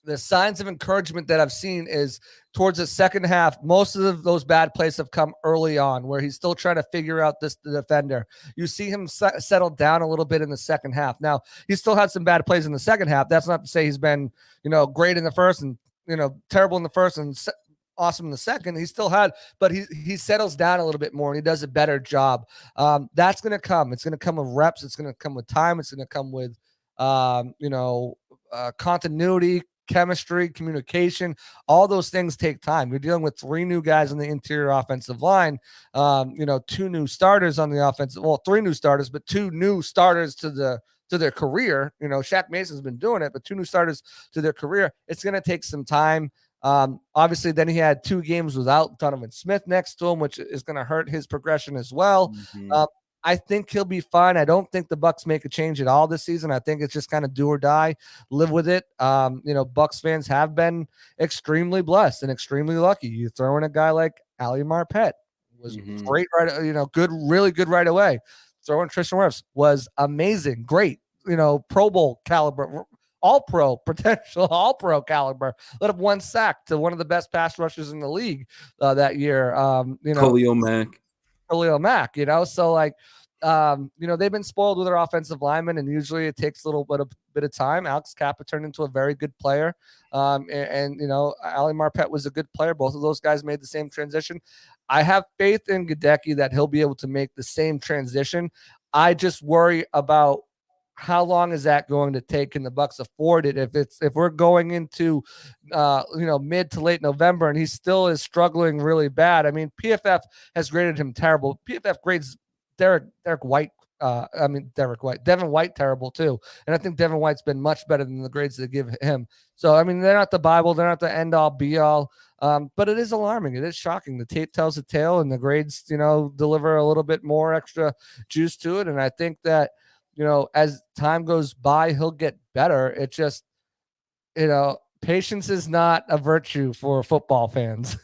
the signs of encouragement that I've seen is towards the second half. Most of those bad plays have come early on where he's still trying to figure out the defender. You see him settle down a little bit in the second half. Now, he still had some bad plays in the second half. That's not to say he's been, great in the first and, terrible in the first and awesome in the second. He still had, but he settles down a little bit more and he does a better job. That's going to come. It's going to come with reps. It's going to come with time. It's going to come with, continuity, chemistry, communication. All those things take time. You're dealing with 3 new guys on the interior offensive line, 2 new starters on the offensive, 3 new starters, but 2 new starters to their career. Shaq Mason's been doing it, but 2 new starters to their career. It's going to take some time. Obviously then he had 2 games without Donovan Smith next to him, which is going to hurt his progression as well. Mm-hmm. I think he'll be fine. I don't think the Bucs make a change at all this season. I think it's just kind of do or die, live with it. Bucs fans have been extremely blessed and extremely lucky. You throw in a guy like Ali Marpet was great, right? Good, really good right away. Throw in Tristan Wirfs was amazing, great. Pro Bowl caliber, potential all pro caliber. Let up 1 sack to one of the best pass rushers in the league that year. Khalil Mack. So they've been spoiled with their offensive linemen, and usually it takes a little bit of time. Alex Kappa turned into a very good player. Ali Marpet was a good player. Both of those guys made the same transition. I have faith in Gadecki that he'll be able to make the same transition. I just worry about how long is that going to take? Can the Bucs afford it? If we're going into mid to late November and he still is struggling really bad. I mean, PFF has graded him terrible. PFF grades Devin White terrible too. And I think Devin White's been much better than the grades they give him. So I mean, they're not the Bible, they're not the end all be all. But it is alarming. It is shocking. The tape tells a tale and the grades, deliver a little bit more extra juice to it. And I think that as time goes by, he'll get better. It just, patience is not a virtue for football fans.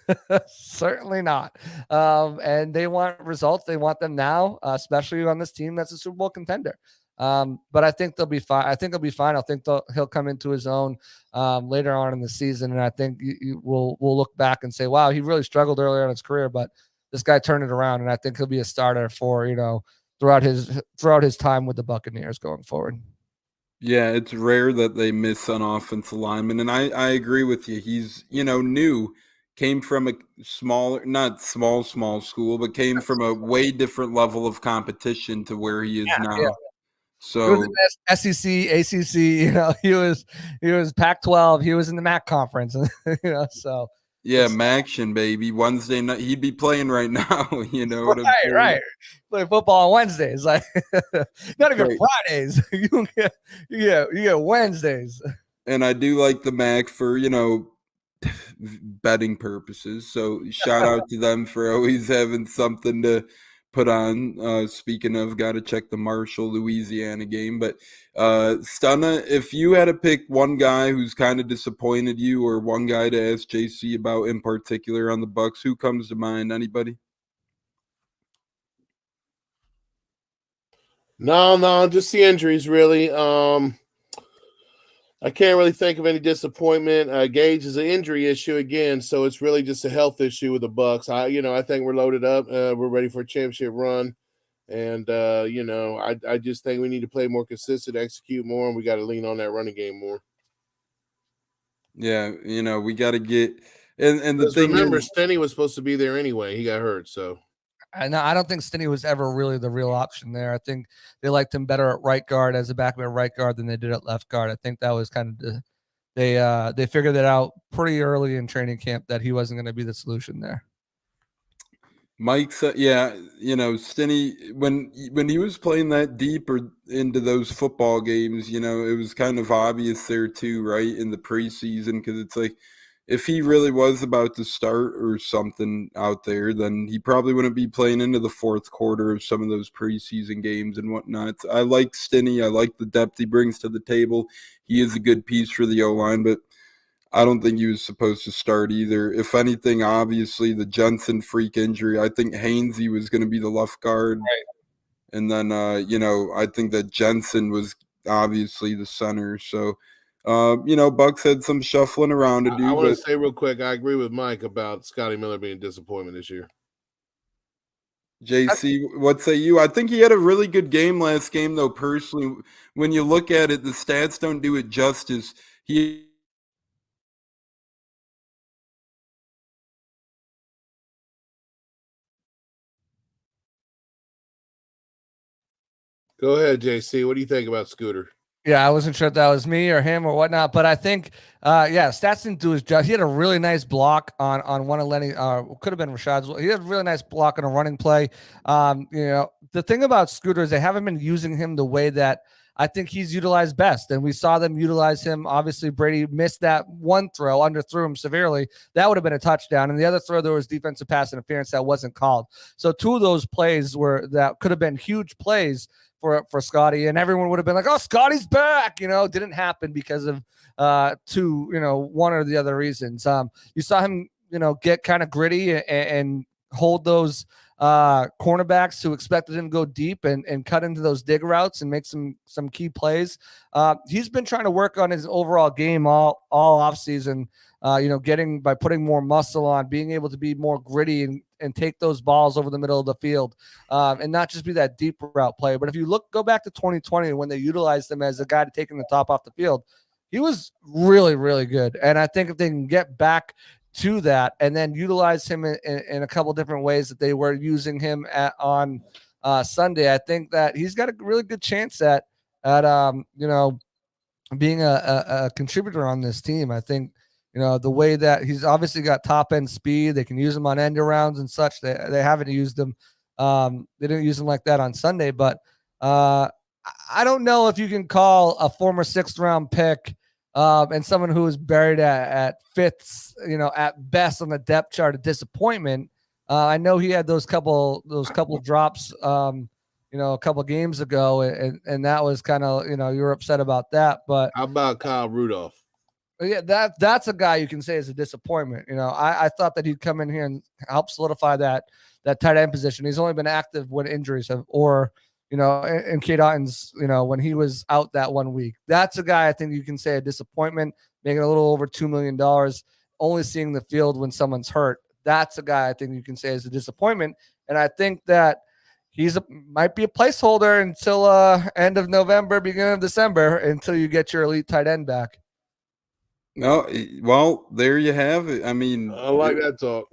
Certainly not. And they want results. They want them now, especially on this team that's a Super Bowl contender. But I think they'll be fine. I think he'll come into his own later on in the season. And I think we'll look back and say, wow, he really struggled earlier in his career, but this guy turned it around. And I think he'll be a starter for, throughout his time with the Buccaneers going forward. Yeah, it's rare that they miss an offensive lineman, and I agree with you. He's new, came from a not small school, but came from a way different level of competition to where he is now. Yeah. So he was in SEC, ACC. He was Pac-12. He was in the MAC conference. So. Yeah, Maction, baby. Wednesday night, he'd be playing right now. Right. Play football on Wednesdays, like not even Fridays. You get Wednesdays. And I do like the MAC for betting purposes. So shout out to them for always having something to put on. Speaking of, got to check the Marshall, Louisiana game. But Stunna, if you had to pick one guy who's kind of disappointed you or one guy to ask JC about in particular on the Bucs, who comes to mind? Anybody? No, just the injuries, really. I can't really think of any disappointment. Gage is an injury issue again, so it's really just a health issue with the Bucs. I think we're loaded up. We're ready for a championship run, and I just think we need to play more consistent, execute more, and we got to lean on that running game more. Yeah, we got to get and the thing. Remember, Stenny was supposed to be there anyway. He got hurt, so. I don't think Stinney was ever really the real option there. I think they liked him better at right guard as a backup at right guard than they did at left guard. I think that was kind of they figured that out pretty early in training camp that he wasn't going to be the solution there. Mike said, Stinney, when he was playing that deeper into those football games, it was kind of obvious there too, right, in the preseason, because it's like, if he really was about to start or something out there, then he probably wouldn't be playing into the fourth quarter of some of those preseason games and whatnot. I like Stinney. I like the depth he brings to the table. He is a good piece for the O-line, but I don't think he was supposed to start either. If anything, obviously, the Jensen freak injury, I think Hainsey was going to be the left guard. Right. And then, I think that Jensen was obviously the center. So, Bucs had some shuffling around to do. I want to say real quick, I agree with Mike about Scotty Miller being a disappointment this year. JC, what say you? I think he had a really good game last game, though, personally. When you look at it, the stats don't do it justice. Go ahead, JC. What do you think about Scooter? Yeah, I wasn't sure if that was me or him or whatnot, but I think, stats didn't do his job. He had a really nice block on one of Lenny, could have been Rashad's. He had a really nice block on a running play. The thing about Scooter is they haven't been using him the way that I think he's utilized best, and we saw them utilize him. Obviously, Brady missed that one throw, underthrew him severely. That would have been a touchdown, and the other throw, there was defensive pass interference that wasn't called. So two of those plays that could have been huge plays for Scotty, and everyone would have been like, "Oh, Scotty's back!" Didn't happen because of one or the other reasons. You saw him, get kind of gritty and hold those cornerbacks who expected him to go deep and cut into those dig routes and make some key plays. He's been trying to work on his overall game all offseason, by putting more muscle on, being able to be more gritty and take those balls over the middle of the field, and not just be that deep route play. But if you go back to 2020 when they utilized him as a guy to taking the top off the field, he was really, really good. And I think if they can get back to that and then utilize him in a couple different ways that they were using him on Sunday, I think that he's got a really good chance at being a contributor on this team. I think, the way that he's obviously got top end speed, they can use him on end arounds and such. They haven't used him. They didn't use him like that on Sunday, but I don't know if you can call a former 6th round pick and someone who was buried at 5th, at best on the depth chart, a disappointment. I know he had those couple drops, a couple games ago, and that was kind of, you were upset about that. But how about Kyle Rudolph? Yeah, that's a guy you can say is a disappointment. I thought that he'd come in here and help solidify that tight end position. He's only been active when injuries have, or and Cade Otton's, when he was out that 1 week. That's a guy I think you can say a disappointment, making a little over $2 million, only seeing the field when someone's hurt. That's a guy I think you can say is a disappointment. And I think that might be a placeholder until end of November, beginning of December, until you get your elite tight end back. No, well, there you have it. I mean, I like that talk.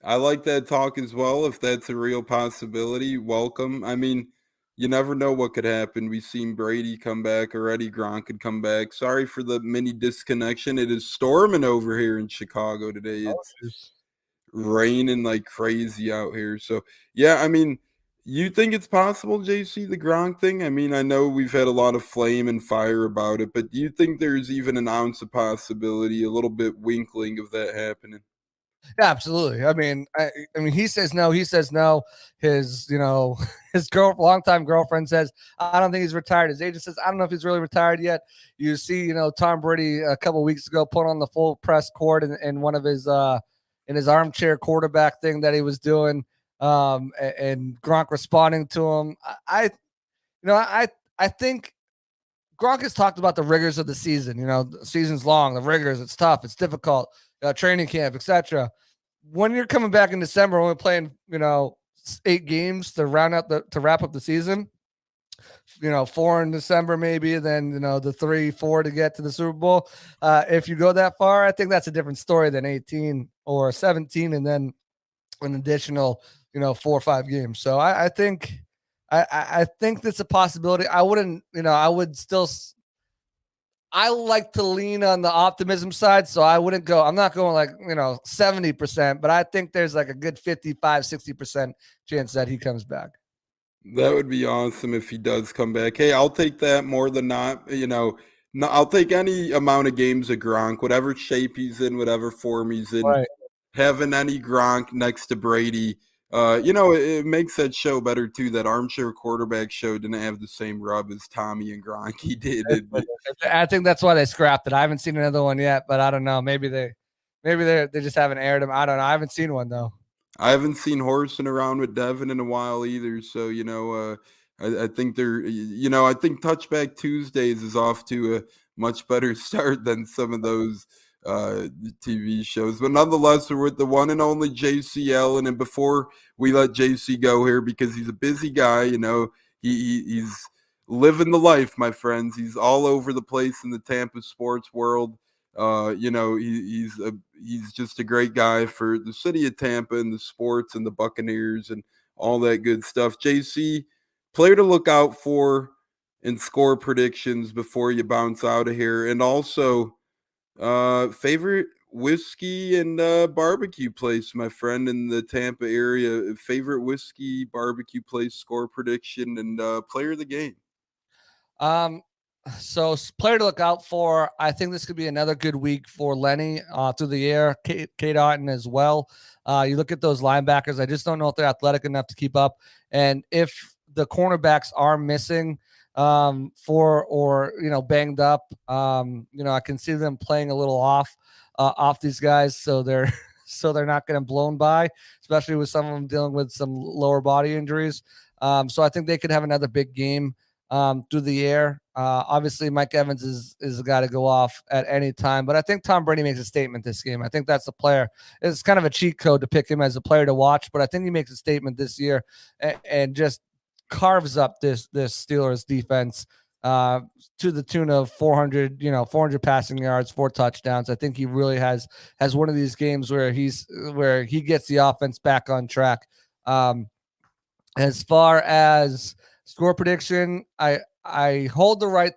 I like that talk as well. If that's a real possibility, welcome. I mean, you never know what could happen. We've seen Brady come back already. Gronk could come back. Sorry for the mini disconnection. It is storming over here in Chicago today. It's raining like crazy out here. So, yeah, I mean, you think it's possible, JC, the Gronk thing? I mean, I know we've had a lot of flame and fire about it, but do you think there's even an ounce of possibility, a little bit winkling of that happening? Yeah, absolutely. I mean, he says no. He says no. His, his longtime girlfriend says, I don't think he's retired. His agent says, I don't know if he's really retired yet. You see, Tom Brady a couple weeks ago put on the full press court in one of his in his armchair quarterback thing that he was doing. And Gronk responding to him. I think Gronk has talked about the rigors of the season. The season's long, the rigors, it's tough, it's difficult, training camp, etc. When you're coming back in December, only playing, 8 games to wrap up the season, 4 in December maybe, and then, the 3-4 to get to the Super Bowl. If you go that far, I think that's a different story than 18 or 17, and then an additional, 4 or 5 games. So I think that's a possibility. I wouldn't, I like to lean on the optimism side. So I'm not going like, 70%, but I think there's like a good 55, 60% chance that he comes back. That would be awesome if he does come back. Hey, I'll take that more than not. No, I'll take any amount of games of Gronk, whatever shape he's in, whatever form he's in. Right. Having any Gronk next to Brady, it makes that show better too. That armchair quarterback show didn't have the same rub as Tommy and Gronk did. I think that's why they scrapped it. I haven't seen another one yet, but I don't know. Maybe they just haven't aired them. I don't know. I haven't seen one though. I haven't seen horsing around with Devin in a while either. So I think I think Touchback Tuesdays is off to a much better start than some of those TV shows. But nonetheless, we're with the one and only JC Allen. And before we let JC go here, because he's a busy guy, he's living the life, my friends. He's all over the place in the Tampa sports world. He's just a great guy for the city of Tampa and the sports and the Buccaneers and all that good stuff. JC, player to look out for and score predictions before you bounce out of here. And also, favorite whiskey and barbecue place, my friend, in the Tampa area. Favorite whiskey, barbecue place, score prediction, and player of the game. So player to look out for. I think this could be another good week for Lenny through the air. Kate Otten as well. You look at those linebackers. I just don't know if they're athletic enough to keep up. And if the cornerbacks are missing banged up, I can see them playing a little off these guys. So they're not getting blown by, especially with some of them dealing with some lower body injuries. So I think they could have another big game through the air. Obviously, Mike Evans is a guy to go off at any time, but I think Tom Brady makes a statement this game. I think that's the player. It's kind of a cheat code to pick him as a player to watch, but I think he makes a statement this year and just carves up this Steelers defense to the tune of 400 passing yards, 4 touchdowns. I think he really has one of these games where he gets the offense back on track. As far as score prediction, I hold the right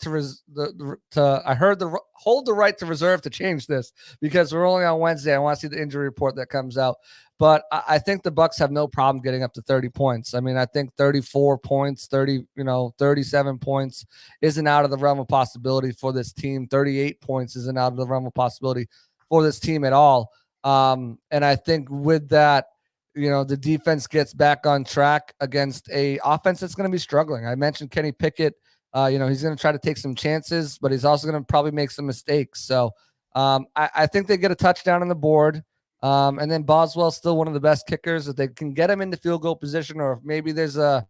hold the right to reserve to change this because we're only on Wednesday. I want to see the injury report that comes out, but I think the Bucs have no problem getting up to 30 points. I mean, I think 34 points, 37 points isn't out of the realm of possibility for this team. 38 points isn't out of the realm of possibility for this team at all. And I think with that, the defense gets back on track against a offense that's going to be struggling. I mentioned Kenny Pickett. He's going to try to take some chances, but he's also going to probably make some mistakes. So I think they get a touchdown on the board. And then Boswell's still one of the best kickers. If they can get him into field goal position, or if maybe there's a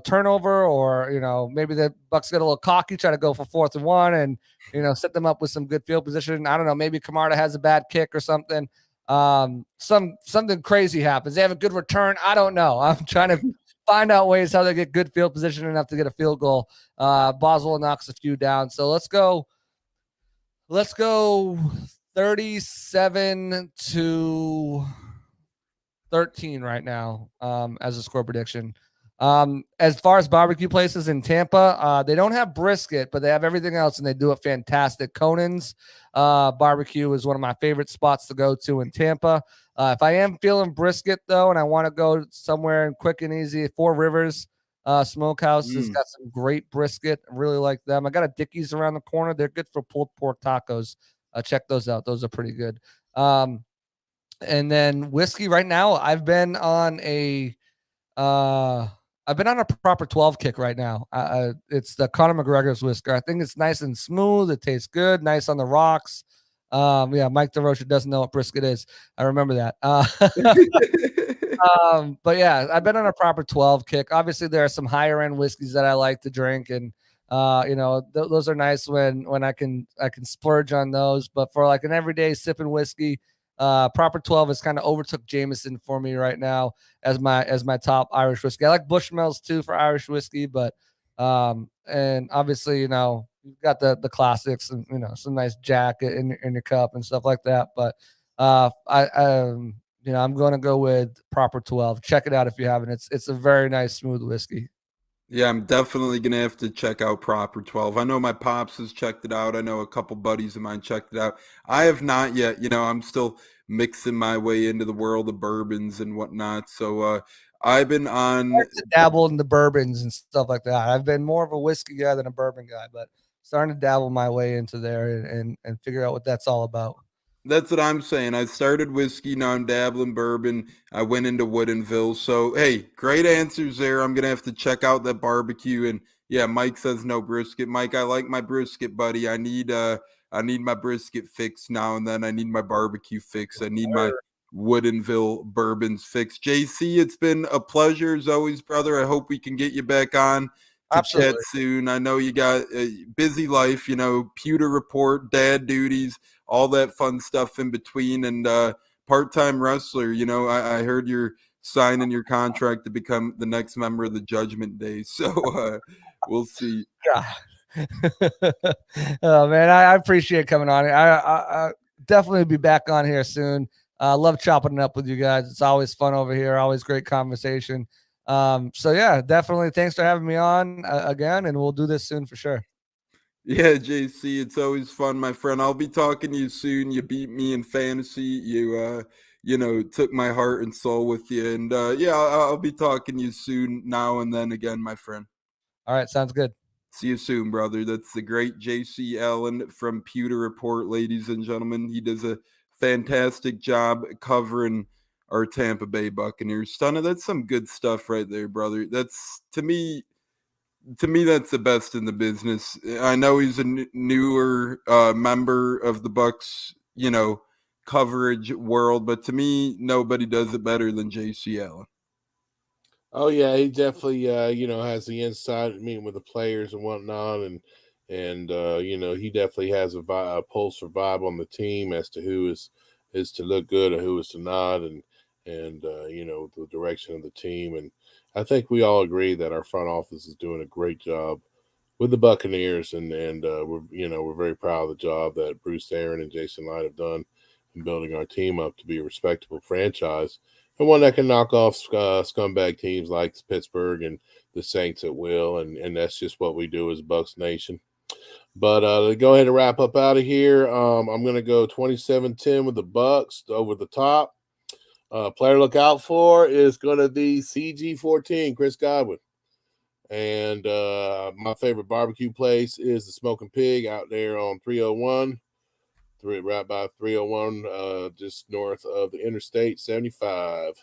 turnover, or maybe the Bucs get a little cocky, try to go for 4th and 1 and set them up with some good field position. I don't know, maybe Camarda has a bad kick or something. Something crazy happens. They have a good return. I don't know. I'm trying to find out ways how they get good field position enough to get a field goal. Boswell knocks a few down. So let's go 37-13 right now as a score prediction. As far as barbecue places in Tampa, they don't have brisket, but they have everything else, and they do it fantastic. Conan's barbecue is one of my favorite spots to go to in Tampa. If I am feeling brisket, though, and I want to go somewhere quick and easy, 4 Rivers Smokehouse has got some great brisket. I really like them. I got a Dickey's around the corner. They're good for pulled pork tacos. Check those out. Those are pretty good. And then whiskey right now, I've been on a proper 12 kick right now. It's the Conor McGregor's whisker. I think it's nice and smooth. It tastes good, nice on the rocks. Mike DeRocha doesn't know what brisket is. I remember that. But yeah, I've been on a proper 12 kick. Obviously, there are some higher end whiskeys that I like to drink, and those are nice when I can splurge on those. But for like an everyday sipping whiskey, proper 12 has kind of overtook Jameson for me right now as my top Irish whiskey. I like Bushmills too for Irish whiskey, but and obviously you've got the classics and some nice Jack in your cup and stuff like that. But I'm going to go with proper 12. Check it out if you haven't. It's a very nice smooth whiskey. Yeah, I'm definitely going to have to check out Proper 12. I know my pops has checked it out. I know a couple buddies of mine checked it out. I have not yet. I'm still mixing my way into the world of bourbons and whatnot. So I've been on... I like to dabble in the bourbons and stuff like that. I've been more of a whiskey guy than a bourbon guy, but starting to dabble my way into there and figure out what that's all about. That's what I'm saying. I started whiskey, now I'm dabbling bourbon. I went into Woodinville. So, hey, great answers there. I'm going to have to check out that barbecue. And yeah, Mike says no brisket. Mike, I like my brisket, buddy. I need my brisket fix now and then. I need my barbecue fix. I need my Woodinville bourbons fix. JC, it's been a pleasure as always, brother. I hope we can get you back on to Absolutely. chat soon. I know you got a busy life, Pewter Report, dad duties, all that fun stuff in between, and part-time wrestler. I heard you're signing your contract to become the next member of the Judgment Day. So we'll see. God. Oh man, I appreciate coming on. I definitely be back on here soon. Love chopping it up with you guys. It's always fun over here. Always great conversation. So yeah, definitely. Thanks for having me on again, and we'll do this soon for sure. Yeah, JC, it's always fun, my friend. I'll be talking to you soon. You beat me in fantasy. You took my heart and soul with you. And yeah, I'll be talking to you soon now and then again, my friend. All right, sounds good. See you soon, brother. That's the great JC Allen from Pewter Report, ladies and gentlemen. He does a fantastic job covering our Tampa Bay Buccaneers. Stunner, that's some good stuff right there, brother. That's to me, that's the best in the business. I know he's a newer member of the Bucs, coverage world, but to me, nobody does it better than JC Allen. Oh yeah, he definitely has the inside meeting with the players and whatnot, and he definitely has a pulse or vibe on the team as to who is to look good and who is to not, and the direction of the team. And I think we all agree that our front office is doing a great job with the Buccaneers, and we're very proud of the job that Bruce Arians and Jason Light have done in building our team up to be a respectable franchise and one that can knock off scumbag teams like Pittsburgh and the Saints at will, and that's just what we do as Bucs Nation. But to go ahead and wrap up out of here, I'm going to go 27-10 with the Bucs over the top. Player to look out for is going to be CG14, Chris Godwin. And my favorite barbecue place is the Smoking Pig out there on 301, right by 301, just north of the Interstate 75.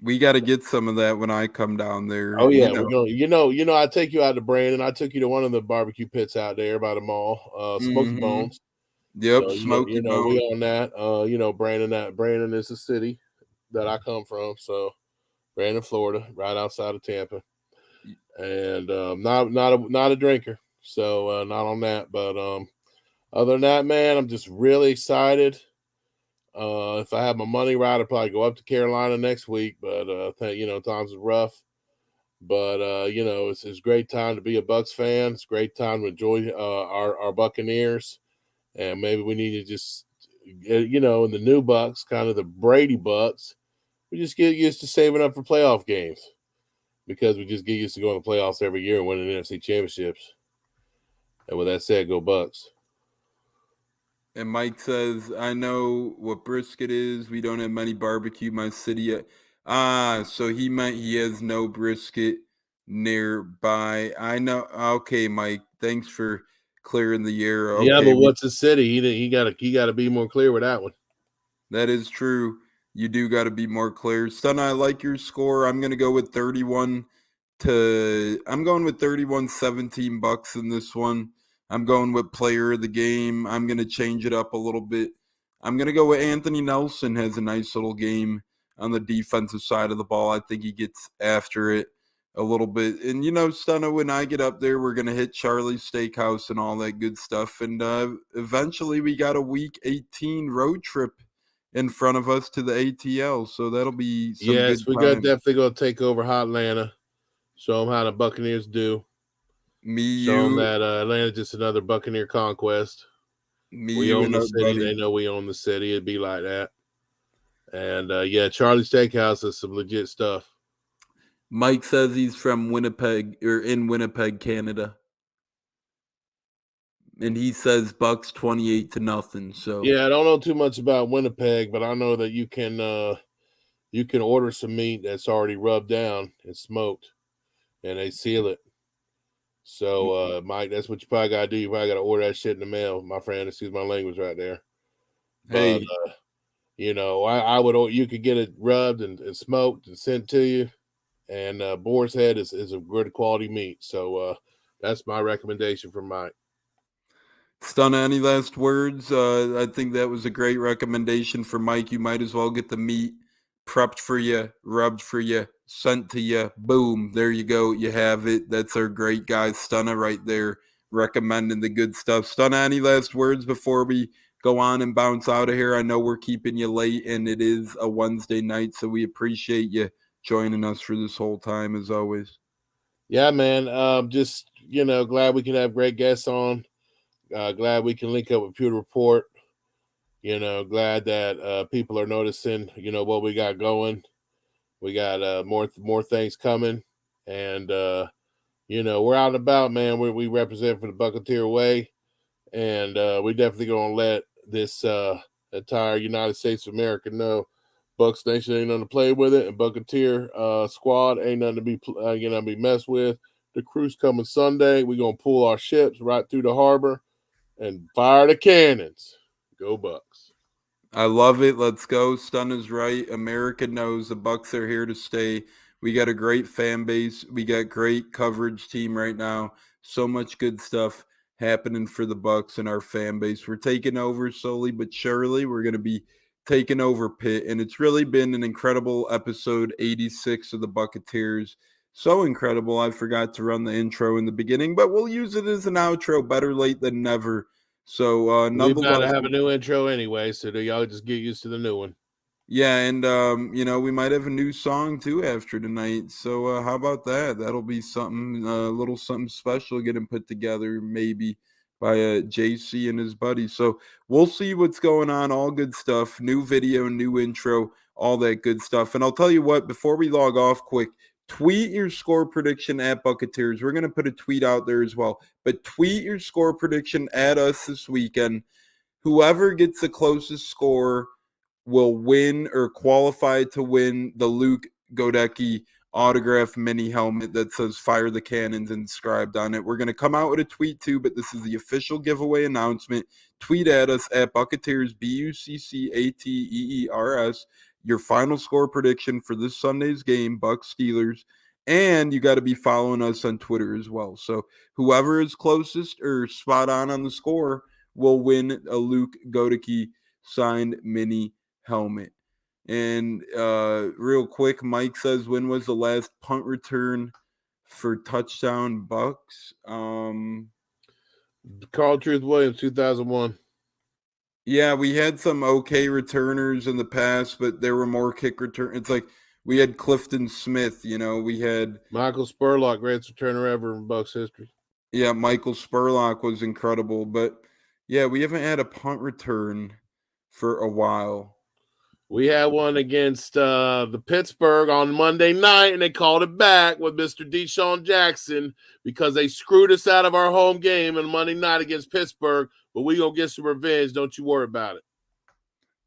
We got to get some of that when I come down there. Oh yeah, we're going. I take you out to Brandon. I took you to one of the barbecue pits out there by the mall, Smoky Bones. Yep, so, Smoky Bones. We on that. Brandon is the city that I come from. So, Brandon, Florida, right outside of Tampa, and not a drinker, so not on that. But other than that, man, I'm just really excited. If I have my money right, I'll probably go up to Carolina next week. But times are rough. But it's a great time to be a Bucs fan. It's a great time to enjoy our Buccaneers, and maybe we need to just in the new Bucs, kind of the Brady Bucs, we just get used to saving up for playoff games because we just get used to going to playoffs every year and winning NFC championships. And with that said, go Bucs. And Mike says, I know what brisket is. We don't have many barbecue in my city yet. So he has no brisket nearby. I know. Okay, Mike, thanks for clearing the air. Okay, yeah, but what's the city? He got to be more clear with that one. That is true. You do got to be more clear. Son, I like your score. I'm going to go with 31-17 Bucs in this one. I'm going with player of the game. I'm going to change it up a little bit. I'm going to go with Anthony Nelson. Has a nice little game on the defensive side of the ball. I think he gets after it a little bit. And, Stunna, when I get up there, we're going to hit Charlie's Steakhouse and all that good stuff. And eventually we got a Week 18 road trip in front of us to the ATL. So that'll be some good we got definitely going to take over Hot Atlanta. Show them how the Buccaneers do. Show them that Atlanta's just another Buccaneer conquest. We own the city. They know we own the city. It'd be like that. And Charlie's Steakhouse is some legit stuff. Mike says he's from Winnipeg or in Winnipeg, Canada. And he says Bucs 28-0. So yeah, I don't know too much about Winnipeg, but I know that you can order some meat that's already rubbed down and smoked, and they seal it. So, Mike, that's what you probably got to do. You probably got to order that shit in the mail, my friend. Excuse my language right there. Hey, But, I would, you could get it rubbed and smoked and sent to you. And boar's head is a good quality meat. So, that's my recommendation from Mike. Stunna, any last words? I think that was a great recommendation for Mike. You might as well get the meat prepped for you, rubbed for you, sent to you. Boom, there you go. You have it. That's our great guy, Stunna, right there, recommending the good stuff. Stunna, any last words before we go on and bounce out of here? I know we're keeping you late, and it is a Wednesday night, so we appreciate you joining us for this whole time, as always. Yeah, man. Just, glad we can have great guests on. Glad we can link up with Pewter Report. Glad that people are noticing, what we got going. We got more things coming. And, we're out and about, man. We represent for the Buccateer way. And we definitely going to let this entire United States of America know Bucs Nation ain't nothing to play with it. And Buccateer squad ain't nothing to be messed with. The cruise coming Sunday. We're going to pull our ships right through the harbor and fire the cannons. Go Bucs. I love it. Let's go. Stun is right. America knows the Bucs are here to stay. We got a great fan base. We got great coverage team right now. So much good stuff happening for the Bucs and our fan base. We're taking over slowly but surely. We're going to be taking over Pitt, and it's really been an incredible episode 86 of the Buccateers. So incredible. I forgot to run the intro in the beginning, but we'll use it as an outro. Better late than never. So we got to have a new intro anyway, so y'all just get used to the new one. Yeah, and we might have a new song too after tonight. So how about that? That'll be something, a little something special getting put together, maybe by JC and his buddy. So we'll see what's going on. All good stuff. New video, new intro, all that good stuff. And I'll tell you what, before we log off, quick. Tweet your score prediction at Buccateers. We're going to put a tweet out there as well. But tweet your score prediction at us this weekend. Whoever gets the closest score will win or qualify to win the Luke Godecki autograph mini helmet that says Fire the Cannons inscribed on it. We're going to come out with a tweet too, but this is the official giveaway announcement. Tweet at us at Buccateers, Buccateers, your final score prediction for this Sunday's game, Bucs Steelers. And you got to be following us on Twitter as well. So whoever is closest or spot on the score will win a Luke Godecki signed mini helmet. And real quick, Mike says, when was the last punt return for touchdown Bucs? Carl Truth Williams, 2001. Yeah, we had some okay returners in the past, but there were more kick return. It's like we had Clifton Smith, we had Michael Spurlock, greatest returner ever in Bucs history. Yeah, Michael Spurlock was incredible, but yeah, we haven't had a punt return for a while. We had one against the Pittsburgh on Monday night, and they called it back with Mr. Deshaun Jackson because they screwed us out of our home game on Monday night against Pittsburgh. But we going to get some revenge. Don't you worry about it.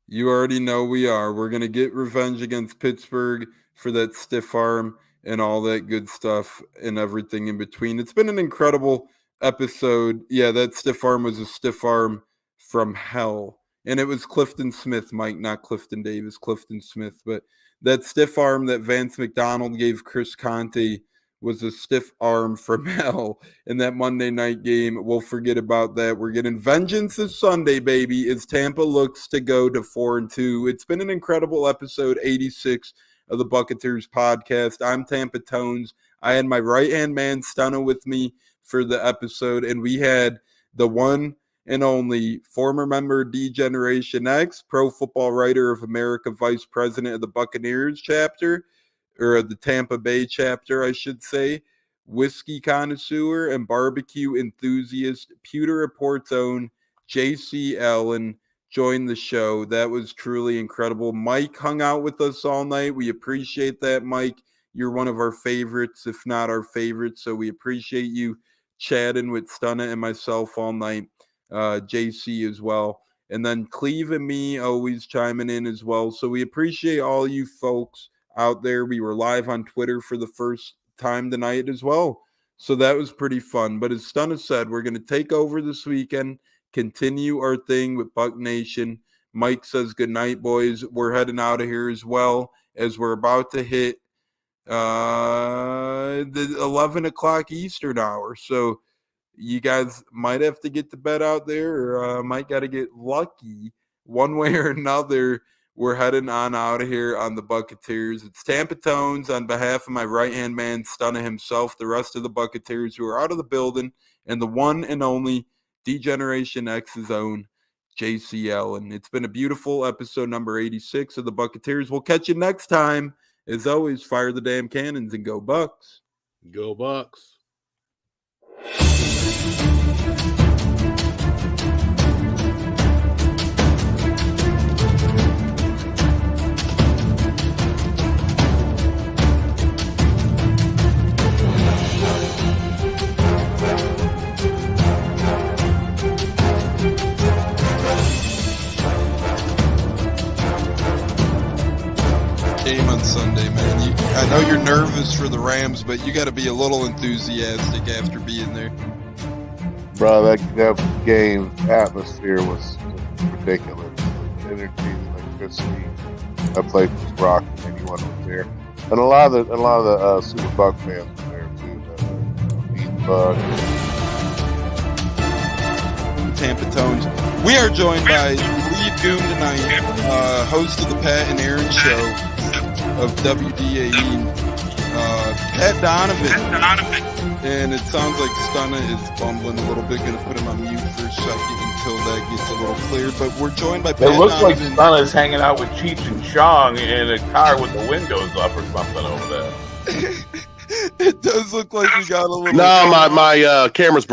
You already know we are. We're going to get revenge against Pittsburgh for that stiff arm and all that good stuff and everything in between. It's been an incredible episode. Yeah, that stiff arm was a stiff arm from hell. And it was Clifton Smith, Mike, not Clifton Davis, Clifton Smith. But that stiff arm that Vance McDonald gave Chris Conte was a stiff arm from hell in that Monday night game. We'll forget about that. We're getting vengeance this Sunday, baby, as Tampa looks to go to 4-2. It's been an incredible episode 86 of the Buccateers podcast. I'm Tampa Tones. I had my right-hand man, Stunna, with me for the episode, and we had the one and only former member of D-Generation X, Pro Football Writer of America, Vice President of the Buccaneers chapter, or the Tampa Bay chapter, I should say, whiskey connoisseur and barbecue enthusiast, Pewter Report's own JC Allen joined the show. That was truly incredible. Mike hung out with us all night. We appreciate that, Mike. You're one of our favorites, if not our favorite, so we appreciate you chatting with Stunna and myself all night. JC as well. And then Cleve and me always chiming in as well. So we appreciate all you folks out there. We were live on Twitter for the first time tonight as well. So that was pretty fun. But as Stunna said, we're going to take over this weekend, continue our thing with Buck Nation. Mike says good night, boys. We're heading out of here as well, as we're about to hit the 11 o'clock Eastern hour. So you guys might have to get to bed out there, or might got to get lucky one way or another. We're heading on out of here on the Buccateers. It's Tampa Tones on behalf of my right-hand man, Stunna himself, the rest of the Buccateers who are out of the building, and the one and only D-Generation X's own JC Allen. It's been a beautiful episode number 86 of the Buccateers. We'll catch you next time. As always, fire the damn cannons and go Bucs. Go Bucs. Game on Sunday, man. I know you're nervous for the Rams, but you got to be a little enthusiastic after being there. Bro, that game atmosphere was ridiculous. The energy, the electricity. That place was rocking. Anyone was there, and a lot of the Super Buck fans were there too. The Buck. Tampa Tones. We are joined by Lee Goon tonight, host of the Pat and Aaron Show of WDAE, Pat Donovan. And it sounds like Stunna is bumbling a little bit. Going to put him on mute for a second until that gets a little clear. But we're joined by Pat It looks like Donovan. Stunna's hanging out with Cheech and Chong in a car with the windows up or something over there. It does look like we got a little. No, my camera's broken.